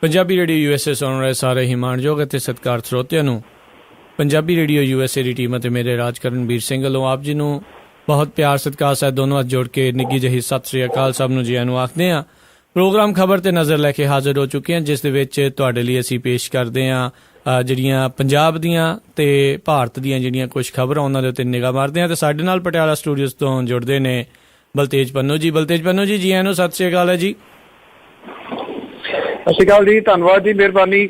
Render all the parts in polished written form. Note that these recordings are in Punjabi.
ਪੰਜਾਬੀ ਰੇਡੀਓ USA ਸੁਣ ਰਹੇ ਸਾਰੇ ਹੀ ਮਾਣਯੋਗ ਅਤੇ ਸਤਿਕਾਰ ਸਰੋਤਿਆਂ ਨੂੰ ਪੰਜਾਬੀ ਰੇਡੀਓ USA ਦੀ ਟੀਮ ਅਤੇ ਮੇਰੇ ਰਾਜਕਰਨਵੀਰ ਸਿੰਘ ਵੱਲੋਂ ਆਪ ਜੀ ਨੂੰ ਬਹੁਤ ਪਿਆਰ ਸਤਿਕਾਰ ਸਹਿਤ ਦੋਨੋਂ ਹੱਥ ਜੋੜ ਕੇ ਨਿੱਘੀ ਜਿਹੀ ਸਤਿ ਸ੍ਰੀ ਅਕਾਲ ਸਭ ਨੂੰ ਜੀਆਂ ਨੂੰ ਆਖਦੇ ਹਾਂ। ਪ੍ਰੋਗਰਾਮ ਖਬਰ ਤੇ ਨਜ਼ਰ ਲੈ ਕੇ ਹਾਜ਼ਰ ਹੋ ਚੁੱਕੇ ਹਾਂ, ਜਿਸ ਦੇ ਵਿੱਚ ਤੁਹਾਡੇ ਲਈ ਅਸੀਂ ਪੇਸ਼ ਕਰਦੇ ਹਾਂ ਜਿਹੜੀਆਂ ਪੰਜਾਬ ਦੀਆਂ ਤੇ ਭਾਰਤ ਦੀਆਂ ਜਿਹੜੀਆਂ ਕੁਛ ਖਬਰਾਂ ਉਹਨਾਂ ਦੇ ਉੱਤੇ ਨਿਗਾਹ ਮਾਰਦੇ ਹਾਂ। ਤੇ ਸਾਡੇ ਨਾਲ ਪਟਿਆਲਾ ਸਟੂਡੀਓਜ਼ ਤੋਂ ਜੁੜਦੇ ਨੇ ਬਲਤੇਜ ਪੰਨੂ ਜੀ। ਬਲਤੇਜ ਪੰਨੂ ਜੀ, ਜੀਆਂ ਨੂੰ ਸਤਿ ਸ੍ਰੀ ਅਕਾਲ ਹੈ ਜੀ। ਸਤਿ ਸ਼੍ਰੀ ਅਕਾਲ ਜੀ, ਧੰਨਵਾਦ ਜੀ, ਮਿਹਰਬਾਨੀ।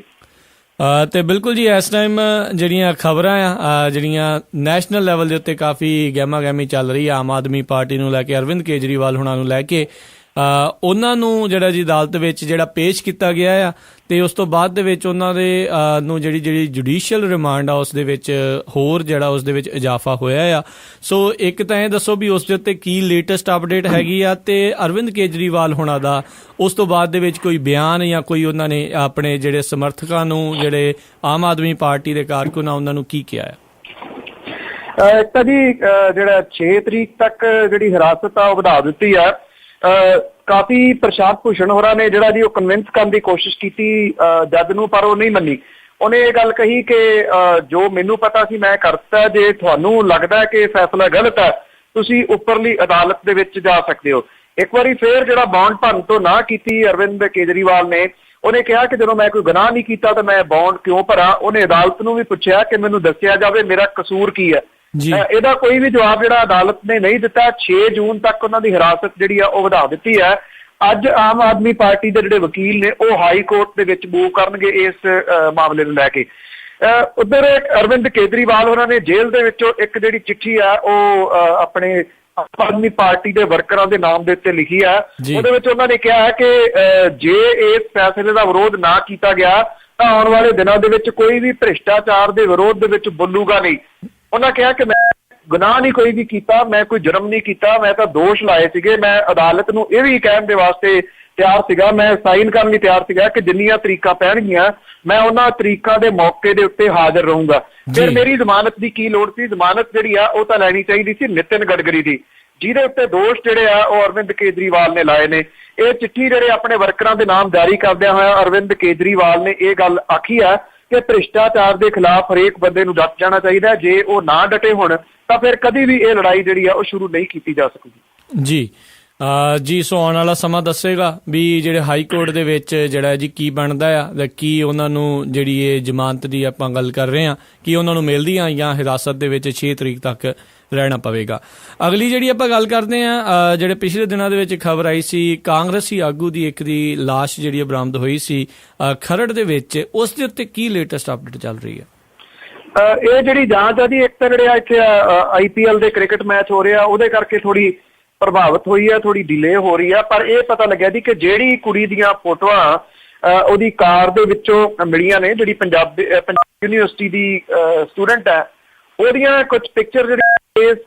ਤੇ ਬਿਲਕੁਲ ਜੀ, ਇਸ ਟਾਈਮ ਜਿਹੜੀਆਂ ਖਬਰਾਂ ਆ ਜਿਹੜੀਆਂ ਨੈਸ਼ਨਲ ਲੈਵਲ ਦੇ ਉੱਤੇ ਕਾਫੀ ਗਹਿਮਾ ਗਹਿਮੀ ਚੱਲ ਰਹੀ ਆ ਆਮ ਆਦਮੀ ਪਾਰਟੀ ਨੂੰ ਲੈ ਕੇ, ਅਰਵਿੰਦ ਕੇਜਰੀਵਾਲ ਹੁਣਾਂ ਨੂੰ ਲੈ ਕੇ। ਉਹਨਾਂ ਨੂੰ ਜਿਹੜਾ ਜੀ ਅਦਾਲਤ ਵਿੱਚ ਜਿਹੜਾ ਪੇਸ਼ ਕੀਤਾ ਗਿਆ ਆ ਤੇ ਉਸ ਤੋਂ ਬਾਅਦ ਦੇ ਵਿੱਚ ਉਹਨਾਂ ਦੇ ਨੂੰ ਜਿਹੜੀ ਜੁਡੀਸ਼ੀਅਲ ਰਿਮਾਂਡ ਆ ਉਸ ਦੇ ਵਿੱਚ ਹੋਰ ਜਿਹੜਾ ਉਸ ਦੇ ਵਿੱਚ ਇਜ਼ਾਫਾ ਹੋਇਆ ਆ। ਸੋ ਇੱਕ ਤਾਂ ਇਹ ਦੱਸੋ ਵੀ ਉਸ ਦੇ ਉੱਤੇ ਕੀ ਲੇਟੈਸਟ ਅਪਡੇਟ ਹੈਗੀ ਆ ਤੇ ਅਰਵਿੰਦ ਕੇਜਰੀਵਾਲ ਹੁਣਾਂ ਦਾ ਉਸ ਤੋਂ ਬਾਅਦ ਦੇ ਵਿੱਚ ਕੋਈ ਬਿਆਨ ਜਾਂ ਕੋਈ ਉਹਨਾਂ ਨੇ ਆਪਣੇ ਜਿਹੜੇ ਸਮਰਥਕਾਂ ਨੂੰ, ਜਿਹੜੇ ਆਮ ਆਦਮੀ ਪਾਰਟੀ ਦੇ ਕਾਰਕੁਨ ਆ, ਉਹਨਾਂ ਨੂੰ ਕੀ ਕਿਹਾ ਹੈ? ਇੱਕ ਤਾਂ ਜੀ ਜਿਹੜਾ 6 ਤਰੀਕ ਤੱਕ ਜਿਹੜੀ ਹਿਰਾਸਤ ਆ ਉਹ ਵਧਾ ਦਿੱਤੀ ਆ। ਕਾਫੀ ਪ੍ਰਸ਼ਾਂਤ ਭੂਸ਼ਣ ਹੋਰਾਂ ਨੇ ਜਿਹੜਾ ਜੀ ਉਹ ਕਨਵਿੰਸ ਕਰਨ ਦੀ ਕੋਸ਼ਿਸ਼ ਕੀਤੀ ਜੱਜ ਨੂੰ, ਪਰ ਉਹ ਨਹੀਂ ਮੰਨੀ। ਉਹਨੇ ਇਹ ਗੱਲ ਕਹੀ ਕਿ ਜੋ ਮੈਨੂੰ ਪਤਾ ਸੀ ਮੈਂ ਕਰਤਾ, ਜੇ ਤੁਹਾਨੂੰ ਲੱਗਦਾ ਕਿ ਫੈਸਲਾ ਗਲਤ ਹੈ ਤੁਸੀਂ ਉੱਪਰਲੀ ਅਦਾਲਤ ਦੇ ਵਿੱਚ ਜਾ ਸਕਦੇ ਹੋ। ਇੱਕ ਵਾਰੀ ਫੇਰ ਜਿਹੜਾ ਬੌਂਡ ਭਰਨ ਤੋਂ ਨਾ ਕੀਤੀ ਅਰਵਿੰਦ ਕੇਜਰੀਵਾਲ ਨੇ, ਉਹਨੇ ਕਿਹਾ ਕਿ ਜਦੋਂ ਮੈਂ ਕੋਈ ਗੁਨਾਹ ਨਹੀਂ ਕੀਤਾ ਤਾਂ ਮੈਂ ਬੌਂਡ ਕਿਉਂ ਭਰਾਂ। ਉਹਨੇ ਅਦਾਲਤ ਨੂੰ ਵੀ ਪੁੱਛਿਆ ਕਿ ਮੈਨੂੰ ਦੱਸਿਆ ਜਾਵੇ ਮੇਰਾ ਕਸੂਰ ਕੀ ਹੈ। ਇਹਦਾ ਕੋਈ ਵੀ ਜਵਾਬ ਜਿਹੜਾ ਅਦਾਲਤ ਨੇ ਨਹੀਂ ਦਿੱਤਾ। 6 ਜੂਨ ਤੱਕ ਉਹਨਾਂ ਦੀ ਹਿਰਾਸਤ ਜਿਹੜੀ ਆ ਉਹ ਵਧਾ ਦਿੱਤੀ ਹੈ। ਅੱਜ ਆਮ ਆਦਮੀ ਪਾਰਟੀ ਦੇ ਜਿਹੜੇ ਵਕੀਲ ਨੇ ਉਹ ਹਾਈ ਕੋਰਟ ਦੇ ਵਿੱਚ ਮੂਵ ਕਰਨਗੇ ਇਸ ਮਾਮਲੇ ਨੂੰ ਲੈ ਕੇ। ਉੱਧਰ ਅਰਵਿੰਦ ਕੇਜਰੀਵਾਲ ਉਹਨਾਂ ਨੇ ਜੇਲ੍ਹ ਦੇ ਵਿੱਚੋਂ ਇੱਕ ਜਿਹੜੀ ਚਿੱਠੀ ਆ ਉਹ ਆਪਣੇ ਆਮ ਆਦਮੀ ਪਾਰਟੀ ਦੇ ਵਰਕਰਾਂ ਦੇ ਨਾਮ ਦੇ ਉੱਤੇ ਲਿਖੀ ਆ। ਉਹਦੇ ਵਿੱਚ ਉਹਨਾਂ ਨੇ ਕਿਹਾ ਹੈ ਕਿ ਜੇ ਇਸ ਫੈਸਲੇ ਦਾ ਵਿਰੋਧ ਨਾ ਕੀਤਾ ਗਿਆ ਤਾਂ ਆਉਣ ਵਾਲੇ ਦਿਨਾਂ ਦੇ ਵਿੱਚ ਕੋਈ ਵੀ ਭ੍ਰਿਸ਼ਟਾਚਾਰ ਦੇ ਵਿਰੋਧ ਦੇ ਵਿੱਚ ਬੋਲੂਗਾ ਨਹੀਂ। ਉਹਨਾਂ ਕਿਹਾ ਕਿ ਮੈਂ ਗੁਨਾਹ ਨਹੀਂ ਕੋਈ ਵੀ ਕੀਤਾ, ਮੈਂ ਕੋਈ ਜੁਰਮ ਨਹੀਂ ਕੀਤਾ, ਮੈਂ ਤਾਂ ਦੋਸ਼ ਲਾਏ ਸੀਗੇ। ਮੈਂ ਅਦਾਲਤ ਨੂੰ ਇਹ ਵੀ ਕਹਿਣ ਦੇ ਵਾਸਤੇ ਤਿਆਰ ਸੀਗਾ, ਮੈਂ ਸਾਈਨ ਕਰਨ ਲਈ ਤਿਆਰ ਸੀਗਾ ਕਿ ਜਿੰਨੀਆਂ ਤਰੀਕਾਂ ਪੈਣਗੀਆਂ ਮੈਂ ਉਹਨਾਂ ਤਰੀਕਾਂ ਦੇ ਮੌਕੇ ਦੇ ਉੱਤੇ ਹਾਜ਼ਰ ਰਹੂੰਗਾ। ਫਿਰ ਮੇਰੀ ਜ਼ਮਾਨਤ ਦੀ ਕੀ ਲੋੜ ਸੀ? ਜ਼ਮਾਨਤ ਜਿਹੜੀ ਆ ਉਹ ਤਾਂ ਲੈਣੀ ਚਾਹੀਦੀ ਸੀ ਨਿਤਿਨ ਗਡਕਰੀ ਦੀ, ਜਿਹਦੇ ਉੱਤੇ ਦੋਸ਼ ਜਿਹੜੇ ਆ ਉਹ ਅਰਵਿੰਦ ਕੇਜਰੀਵਾਲ ਨੇ ਲਾਏ ਨੇ। ਇਹ ਚਿੱਠੀ ਜਿਹੜੇ ਆਪਣੇ ਵਰਕਰਾਂ ਦੇ ਨਾਮ ਜਾਰੀ ਕਰਦਿਆਂ ਹੋਇਆ ਅਰਵਿੰਦ ਕੇਜਰੀਵਾਲ ਨੇ ਇਹ ਗੱਲ ਆਖੀ ਆ ਕਿ ਭ੍ਰਿਸ਼ਟਾਚਾਰ ਦੇ ਖਿਲਾਫ ਹਰੇਕ ਬੰਦੇ ਨੂੰ ਡਟ ਜਾਣਾ ਚਾਹੀਦਾ। ਜੇ ਉਹ ਨਾ ਡਟੇ ਹੋਣ ਤਾਂ ਫਿਰ ਕਦੀ ਵੀ ਇਹ ਲੜਾਈ ਜਿਹੜੀ ਆ ਉਹ ਸ਼ੁਰੂ ਨਹੀਂ ਕੀਤੀ ਜਾ ਸਕੂਗੀ। ਜੀ ਸੋ ਆਉਣ ਵਾਲਾ ਸਮਾਂ ਦੱਸੇਗਾ ਵੀ ਜਿਹੜੇ ਹਾਈ ਕੋਰਟ ਦੇ ਵਿੱਚ ਜਿਹੜਾ ਜੀ ਕੀ ਬਣਦਾ ਆ, ਕੀ ਉਹਨਾਂ ਨੂੰ ਜਿਹੜੀ ਇਹ ਜ਼ਮਾਨਤ ਦੀ ਆਪਾਂ ਗੱਲ ਕਰ ਰਹੇ ਹਾਂ ਕਿ ਉਹਨਾਂ ਨੂੰ ਮਿਲਦੀ ਆ ਜਾਂ ਹਿਰਾਸਤ ਦੇ ਵਿੱਚ 6 ਤਰੀਕ ਤੱਕ ਰਹਿਣਾ ਪਵੇਗਾ। ਅਗਲੀ ਜਿਹੜੀ ਆਪਾਂ ਗੱਲ ਕਰਦੇ ਹਾਂ, ਜਿਹੜੇ ਪਿਛਲੇ ਦਿਨਾਂ ਦੇ ਵਿੱਚ ਖਬਰ ਆਈ ਸੀ ਕਾਂਗਰਸੀ ਆਗੂ ਦੀ ਇੱਕ ਦੀ ਲਾਸ਼ ਜਿਹੜੀ ਬਰਾਮਦ ਹੋਈ ਸੀ ਖਰੜ ਦੇ ਵਿੱਚ, ਉਸ ਦੇ ਉੱਤੇ ਕੀ ਲੇਟੈਸਟ ਅਪਡੇਟ ਚੱਲ ਰਹੀ ਹੈ? ਇਹ ਜਿਹੜੀ ਜਾਂਚ ਆ ਜੀ, ਇੱਕ ਤਾਂ ਜਿਹੜੇ ਇੱਥੇ IPL ਦੇ ਕ੍ਰਿਕਟ ਮੈਚ ਹੋ ਰਿਹਾ ਉਹਦੇ ਕਰਕੇ ਥੋੜੀ ਪ੍ਰਭਾਵਿਤ ਹੋਈ ਹੈ, ਥੋੜੀ ਡਿਲੇ ਹੋ ਰਹੀ ਹੈ। ਪਰ ਇਹ ਪਤਾ ਲੱਗਿਆ ਜੀ ਕਿ ਜਿਹੜੀ ਕੁੜੀ ਦੀਆਂ ਫੋਟੋਆਂ ਉਹਦੀ ਕਾਰ ਦੇ ਵਿੱਚੋਂ ਮਿਲੀਆਂ ਨੇ, ਜਿਹੜੀ ਪੰਜਾਬ ਯੂਨੀਵਰਸਿਟੀ ਦੀ ਸਟੂਡੈਂਟ ਹੈ, ਉਹਦੀਆਂ ਕੁਝ ਪਿਕਚਰ ਜਿਹੜੇ ਇਸ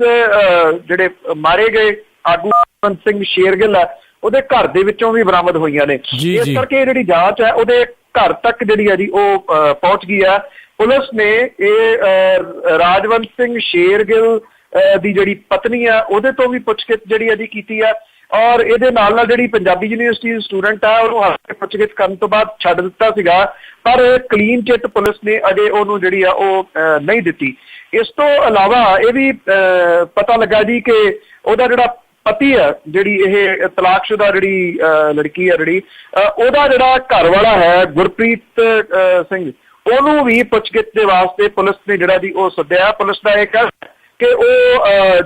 ਜਿਹੜੇ ਮਾਰੇ ਗਏ ਆਗੂ ਕੁਲਵੰਤ ਸਿੰਘ ਸ਼ੇਰਗਿੱਲ ਹੈ ਉਹਦੇ ਘਰ ਦੇ ਵਿੱਚੋਂ ਵੀ ਬਰਾਮਦ ਹੋਈਆਂ ਨੇ। ਇਸ ਕਰਕੇ ਜਿਹੜੀ ਜਾਂਚ ਹੈ ਉਹਦੇ ਘਰ ਤੱਕ ਜਿਹੜੀ ਹੈ ਜੀ ਉਹ ਪਹੁੰਚ ਗਈ ਹੈ। ਪੁਲਿਸ ਨੇ ਇਹ ਰਾਜਵੰਤ ਸਿੰਘ ਸ਼ੇਰਗਿੱਲ ਦੀ ਜਿਹੜੀ ਪਤਨੀ ਆ ਉਹਦੇ ਤੋਂ ਵੀ ਪੁੱਛਗਿੱਛ ਜਿਹੜੀ ਇਹਦੀ ਕੀਤੀ ਆ, ਔਰ ਇਹਦੇ ਨਾਲ ਨਾਲ ਜਿਹੜੀ ਪੰਜਾਬੀ ਯੂਨੀਵਰਸਿਟੀ ਦੀ ਸਟੂਡੈਂਟ ਆ ਉਹਨੂੰ ਹੱਥ ਪੁੱਛਗਿੱਛ ਕਰਨ ਤੋਂ ਬਾਅਦ ਛੱਡ ਦਿੱਤਾ ਸੀਗਾ, ਪਰ ਕਲੀਨ ਚਿੱਟ ਪੁਲਿਸ ਨੇ ਅਜੇ ਉਹਨੂੰ ਜਿਹੜੀ ਆ ਉਹ ਨਹੀਂ ਦਿੱਤੀ। ਇਸ ਤੋਂ ਇਲਾਵਾ ਇਹ ਵੀ ਪਤਾ ਲੱਗਾ ਜੀ ਕਿ ਉਹਦਾ ਜਿਹੜਾ ਪਤੀ ਆ, ਜਿਹੜੀ ਇਹ ਤਲਾਕਸ਼ੁਦਾ ਜਿਹੜੀ ਲੜਕੀ ਆ, ਜਿਹੜੀ ਉਹਦਾ ਜਿਹੜਾ ਘਰ ਵਾਲਾ ਹੈ ਗੁਰਪ੍ਰੀਤ ਸਿੰਘ, ਉਹਨੂੰ ਵੀ ਪੁੱਛਗਿੱਛ ਦੇ ਵਾਸਤੇ ਪੁਲਿਸ ਨੇ ਜਿਹੜਾ ਜੀ ਉਹ ਸੱਦਿਆ। ਪੁਲਿਸ ਦਾ ਇਹ ਕਹਿਣਾ ਕਿ ਉਹ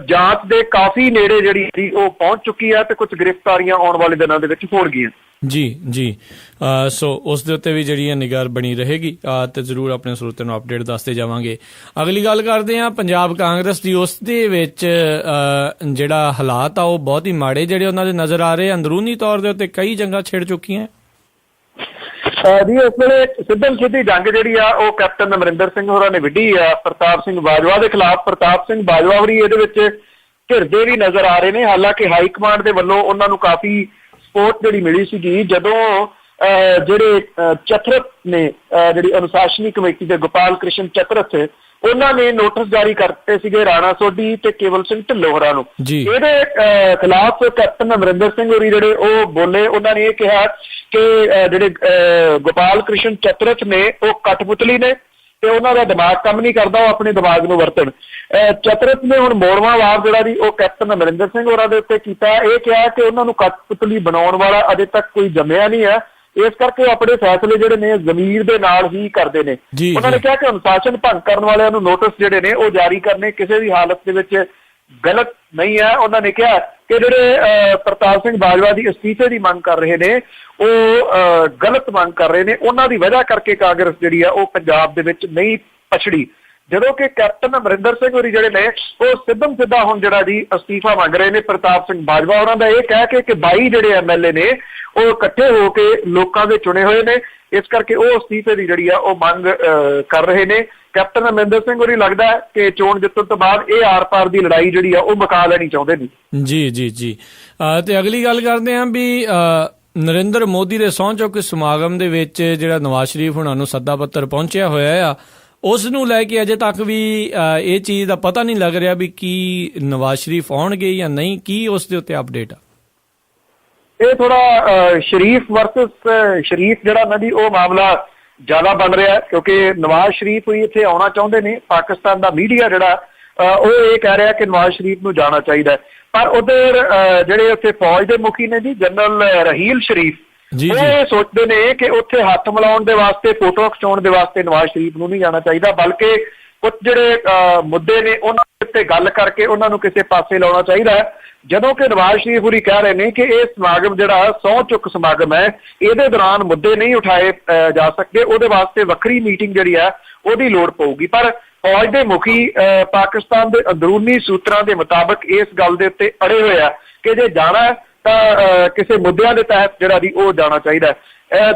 ਜਾਂਚ ਦੇ ਕਾਫੀ ਨੇੜੇ ਜਿਹੜੀ ਉਹ ਪਹੁੰਚ ਚੁੱਕੀ ਹੈ ਤੇ ਕੁਝ ਗ੍ਰਿਫਤਾਰੀਆਂ ਆਉਣ ਵਾਲੇ ਦਿਨਾਂ ਦੇ ਵਿੱਚ ਹੋਣਗੀਆਂ। ਜੀ ਸੋ ਉਸ ਦੇ ਉੱਤੇ ਵੀ ਜਿਹੜੀ ਨਿਗਾਹ ਬਣੀ ਰਹੇਗੀ ਤੇ ਜ਼ਰੂਰ ਆਪਣੇ ਸਰੋਤਿਆਂ ਨੂੰ ਅਪਡੇਟ ਦੱਸਦੇ ਜਾਵਾਂਗੇ। ਅਗਲੀ ਗੱਲ ਕਰਦੇ ਹਾਂ ਪੰਜਾਬ ਕਾਂਗਰਸ ਦੀ। ਉਸ ਦੇ ਵਿੱਚ ਜਿਹੜਾ ਹਾਲਾਤ ਆ ਉਹ ਬਹੁਤ ਹੀ ਮਾੜੇ ਜਿਹੜੇ ਉਹਨਾਂ ਦੇ ਨਜ਼ਰ ਆ ਰਹੇ। ਅੰਦਰੂਨੀ ਤੌਰ ਦੇ ਉੱਤੇ ਕਈ ਜੰਗਾਂ ਛਿੜ ਚੁੱਕੀਆਂ ਜੀ। ਇਸ ਵੇਲੇ ਸਿੱਧੀ ਜੰਗ ਜਿਹੜੀ ਆ ਉਹ ਕੈਪਟਨ ਅਮਰਿੰਦਰ ਸਿੰਘ ਹੋਰਾਂ ਨੇ ਵਿੱਢੀ ਆ ਪ੍ਰਤਾਪ ਸਿੰਘ ਬਾਜਵਾ ਦੇ ਖਿਲਾਫ। ਪ੍ਰਤਾਪ ਸਿੰਘ ਬਾਜਵਾ ਹੋਰੀ ਇਹਦੇ ਵਿੱਚ ਘਿਰਦੇ ਵੀ ਨਜ਼ਰ ਆ ਰਹੇ ਨੇ। ਹਾਲਾਂਕਿ ਹਾਈ ਕਮਾਂਡ ਦੇ ਵੱਲੋਂ ਉਹਨਾਂ ਨੂੰ ਕਾਫੀ ਸਪੋਰਟ ਜਿਹੜੀ ਮਿਲੀ ਸੀਗੀ ਜਦੋਂ ਜਿਹੜੇ ਚਤਰਥ ਨੇ, ਜਿਹੜੀ ਅਨੁਸ਼ਾਸਨੀ ਕਮੇਟੀ ਦੇ ਗੋਪਾਲ ਕ੍ਰਿਸ਼ਨ ਚਤਰਥ, ਉਹਨਾਂ ਨੇ ਨੋਟਿਸ ਜਾਰੀ ਕਰਤੇ ਸੀਗੇ ਰਾਣਾ ਸੋਢੀ ਤੇ ਕੇਵਲ ਸਿੰਘ ਢਿੱਲੋਂ ਹੋਰਾਂ ਨੂੰ। ਜੀ। ਇਹਦੇ ਖਿਲਾਫ ਕੈਪਟਨ ਅਮਰਿੰਦਰ ਸਿੰਘ ਹੋਰੀ ਜਿਹੜੇ ਉਹ ਬੋਲੇ, ਉਹਨਾਂ ਨੇ ਇਹ ਕਿਹਾ ਕਿ ਜਿਹੜੇ ਗੋਪਾਲ ਕ੍ਰਿਸ਼ਨ ਚਤਰਥ ਨੇ ਉਹ ਕਠਪੁਤਲੀ ਨੇ ਤੇ ਉਹਨਾਂ ਦਾ ਦਿਮਾਗ ਕੰਮ ਨਹੀਂ ਕਰਦਾ, ਉਹ ਆਪਣੇ ਦਿਮਾਗ ਨੂੰ ਵਰਤਣ। ਚਤਰਥ ਨੇ ਹੁਣ ਮੋੜਵਾਂ ਵਾਰ ਜਿਹੜਾ ਜੀ ਉਹ ਕੈਪਟਨ ਅਮਰਿੰਦਰ ਸਿੰਘ ਹੋਰਾਂ ਦੇ ਉੱਤੇ ਕੀਤਾ। ਇਹ ਕਿਹਾ ਕਿ ਉਹਨਾਂ ਨੂੰ ਕਠਪੁਤਲੀ ਬਣਾਉਣ ਵਾਲਾ ਅਜੇ ਤੱਕ ਕੋਈ ਜੰਮਿਆ ਨਹੀਂ ਹੈ, ਇਸ ਕਰਕੇ ਉਹ ਆਪਣੇ ਫੈਸਲੇ ਜਿਹੜੇ ਨੇ ਜ਼ਮੀਰ ਦੇ ਨਾਲ ਹੀ ਕਰਦੇ ਨੇ। ਉਹਨਾਂ ਨੇ ਕਿਹਾ ਕਿ ਅਨੁਸ਼ਾਸਨ ਭੰਗ ਕਰਨ ਵਾਲਿਆਂ ਨੂੰ ਨੋਟਿਸ ਜਿਹੜੇ ਨੇ ਉਹ ਜਾਰੀ ਕਰਨੇ ਕਿਸੇ ਵੀ ਹਾਲਤ ਦੇ ਵਿੱਚ ਗਲਤ ਨਹੀਂ ਹੈ। ਉਹਨਾਂ ਨੇ ਕਿਹਾ ਕਿ ਜਿਹੜੇ ਪ੍ਰਤਾਪ ਸਿੰਘ ਬਾਜਵਾ ਦੀ ਅਸਤੀਫੇ ਦੀ ਮੰਗ ਕਰ ਰਹੇ ਨੇ ਉਹ ਗਲਤ ਮੰਗ ਕਰ ਰਹੇ ਨੇ, ਉਹਨਾਂ ਦੀ ਵਜ੍ਹਾ ਕਰਕੇ ਕਾਂਗਰਸ ਜਿਹੜੀ ਆ ਉਹ ਪੰਜਾਬ ਦੇ ਵਿੱਚ ਨਹੀਂ ਪਛੜੀ। ਜਦੋਂ ਕਿ ਕੈਪਟਨ ਅਮਰਿੰਦਰ ਸਿੰਘ ਹੋਰੀ ਜਿਹੜੇ ਨੇ ਉਹ ਸਿੱਧਾ ਹੁਣ ਜਿਹੜਾ ਜੀ ਅਸਤੀਫਾ ਮੰਗ ਰਹੇ ਨੇ ਪ੍ਰਤਾਪ ਸਿੰਘ ਬਾਜਵਾ ਉਹਨਾਂ ਦਾ, ਇਹ ਕਹਿ ਕੇ ਕਿ 22 ਜਿਹੜੇ ਐਮਐਲਏ ਨੇ ਉਹ ਇਕੱਠੇ ਹੋ ਕੇ ਲੋਕਾਂ ਦੇ ਚੁਣੇ ਹੋਏ ਨੇ, ਇਸ ਕਰਕੇ ਉਹ ਅਸਤੀਫੇ ਦੀ ਜਿਹੜੀ ਆ ਉਹ ਮੰਗ ਕਰ ਰਹੇ ਨੇ। ਕੈਪਟਨ ਅਮਰਿੰਦਰ ਸਿੰਘ ਹੋਰੀ ਲੱਗਦਾ ਹੈ ਕਿ ਚੋਣ ਜਿੱਤਣ ਤੋਂ ਬਾਅਦ ਇਹ ਆਰ-ਪਾਰ ਦੀ ਲੜਾਈ ਜਿਹੜੀ ਆ ਉਹ ਮੁਕਾ ਲੈਣੀ ਚਾਹੁੰਦੇ ਨੇ। ਜੀ। ਤੇ ਅਗਲੀ ਗੱਲ ਕਰਦੇ ਹਾਂ ਵੀ ਨਰਿੰਦਰ ਮੋਦੀ ਦੇ ਸਹੁੰ ਚੁੱਕ ਸਮਾਗਮ ਦੇ ਵਿੱਚ ਜਿਹੜਾ ਨਵਾਜ਼ ਸ਼ਰੀਫ ਹੁਣਾਂ ਨੂੰ ਸੱਦਾ ਪੱਤਰ ਪਹੁੰਚਿਆ ਹੋਇਆ ਆ, ਉਸ ਨੂੰ ਲੈ ਕੇ ਅਜੇ ਤੱਕ ਵੀ ਇਹ ਚੀਜ਼ ਦਾ ਪਤਾ ਨਹੀਂ ਲੱਗ ਰਿਹਾ ਵੀ ਕੀ ਨਵਾਜ਼ ਸ਼ਰੀਫ ਆਉਣਗੇ ਜਾਂ ਨਹੀਂ, ਕੀ ਉਸ ਦੇ ਉੱਤੇ ਅਪਡੇਟ ਆ? ਇਹ ਥੋੜਾ ਸ਼ਰੀਫ ਵਰਸਸ ਸ਼ਰੀਫ ਜਿਹੜਾ ਨਾ ਜੀ ਉਹ ਮਾਮਲਾ ਜ਼ਿਆਦਾ ਬਣ ਰਿਹਾ, ਕਿਉਂਕਿ ਨਵਾਜ਼ ਸ਼ਰੀਫ ਵੀ ਇੱਥੇ ਆਉਣਾ ਚਾਹੁੰਦੇ ਨੇ। ਪਾਕਿਸਤਾਨ ਦਾ ਮੀਡੀਆ ਜਿਹੜਾ ਉਹ ਇਹ ਕਹਿ ਰਿਹਾ ਕਿ ਨਵਾਜ਼ ਸ਼ਰੀਫ ਨੂੰ ਜਾਣਾ ਚਾਹੀਦਾ, ਪਰ ਉਧਰ ਜਿਹੜੇ ਉੱਥੇ ਫੌਜ ਦੇ ਮੁਖੀ ਨੇ ਜੀ ਜਨਰਲ ਰਹੀਲ ਸ਼ਰੀਫ, ਉਹ ਇਹ ਸੋਚਦੇ ਨੇ ਕਿ ਉੱਥੇ ਹੱਥ ਮਿਲਾਉਣ ਦੇ ਵਾਸਤੇ, ਫੋਟੋ ਖਿਚਾਉਣ ਦੇ ਵਾਸਤੇ ਨਵਾਜ਼ ਸ਼ਰੀਫ ਨੂੰ ਨਹੀਂ ਜਾਣਾ ਚਾਹੀਦਾ, ਬਲਕਿ ਕੁਝ ਜਿਹੜੇ ਮੁੱਦੇ ਨੇ ਉਹਨਾਂ ਉੱਤੇ ਗੱਲ ਕਰਕੇ ਉਹਨਾਂ ਨੂੰ ਕਿਸੇ ਪਾਸੇ ਲਾਉਣਾ ਚਾਹੀਦਾ ਹੈ। ਜਦੋਂ ਕਿ ਨਵਾਜ਼ ਸ਼ਰੀਫ ਹੋਰੀ ਕਹਿ ਰਹੇ ਨੇ ਕਿ ਇਹ ਸਮਾਗਮ ਜਿਹੜਾ ਸਹੁੰ ਚੁੱਕ ਸਮਾਗਮ ਹੈ, ਇਹਦੇ ਦੌਰਾਨ ਮੁੱਦੇ ਨਹੀਂ ਉਠਾਏ ਜਾ ਸਕਦੇ, ਉਹਦੇ ਵਾਸਤੇ ਵੱਖਰੀ ਮੀਟਿੰਗ ਜਿਹੜੀ ਹੈ ਉਹਦੀ ਲੋੜ ਪਊਗੀ। ਪਰ ਫੌਜ ਦੇ ਮੁਖੀ ਪਾਕਿਸਤਾਨ ਦੇ ਅੰਦਰੂਨੀ ਸੂਤਰਾਂ ਦੇ ਮੁਤਾਬਕ ਇਸ ਗੱਲ ਦੇ ਉੱਤੇ ਅੜੇ ਹੋਏ ਆ ਕਿ ਜੇ ਜਾਣਾ ਤਾਂ ਕਿਸੇ ਮੁੱਦਿਆਂ ਦੇ ਤਹਿਤ ਜਿਹੜਾ ਦੀ ਉਹ ਜਾਣਾ ਚਾਹੀਦਾ।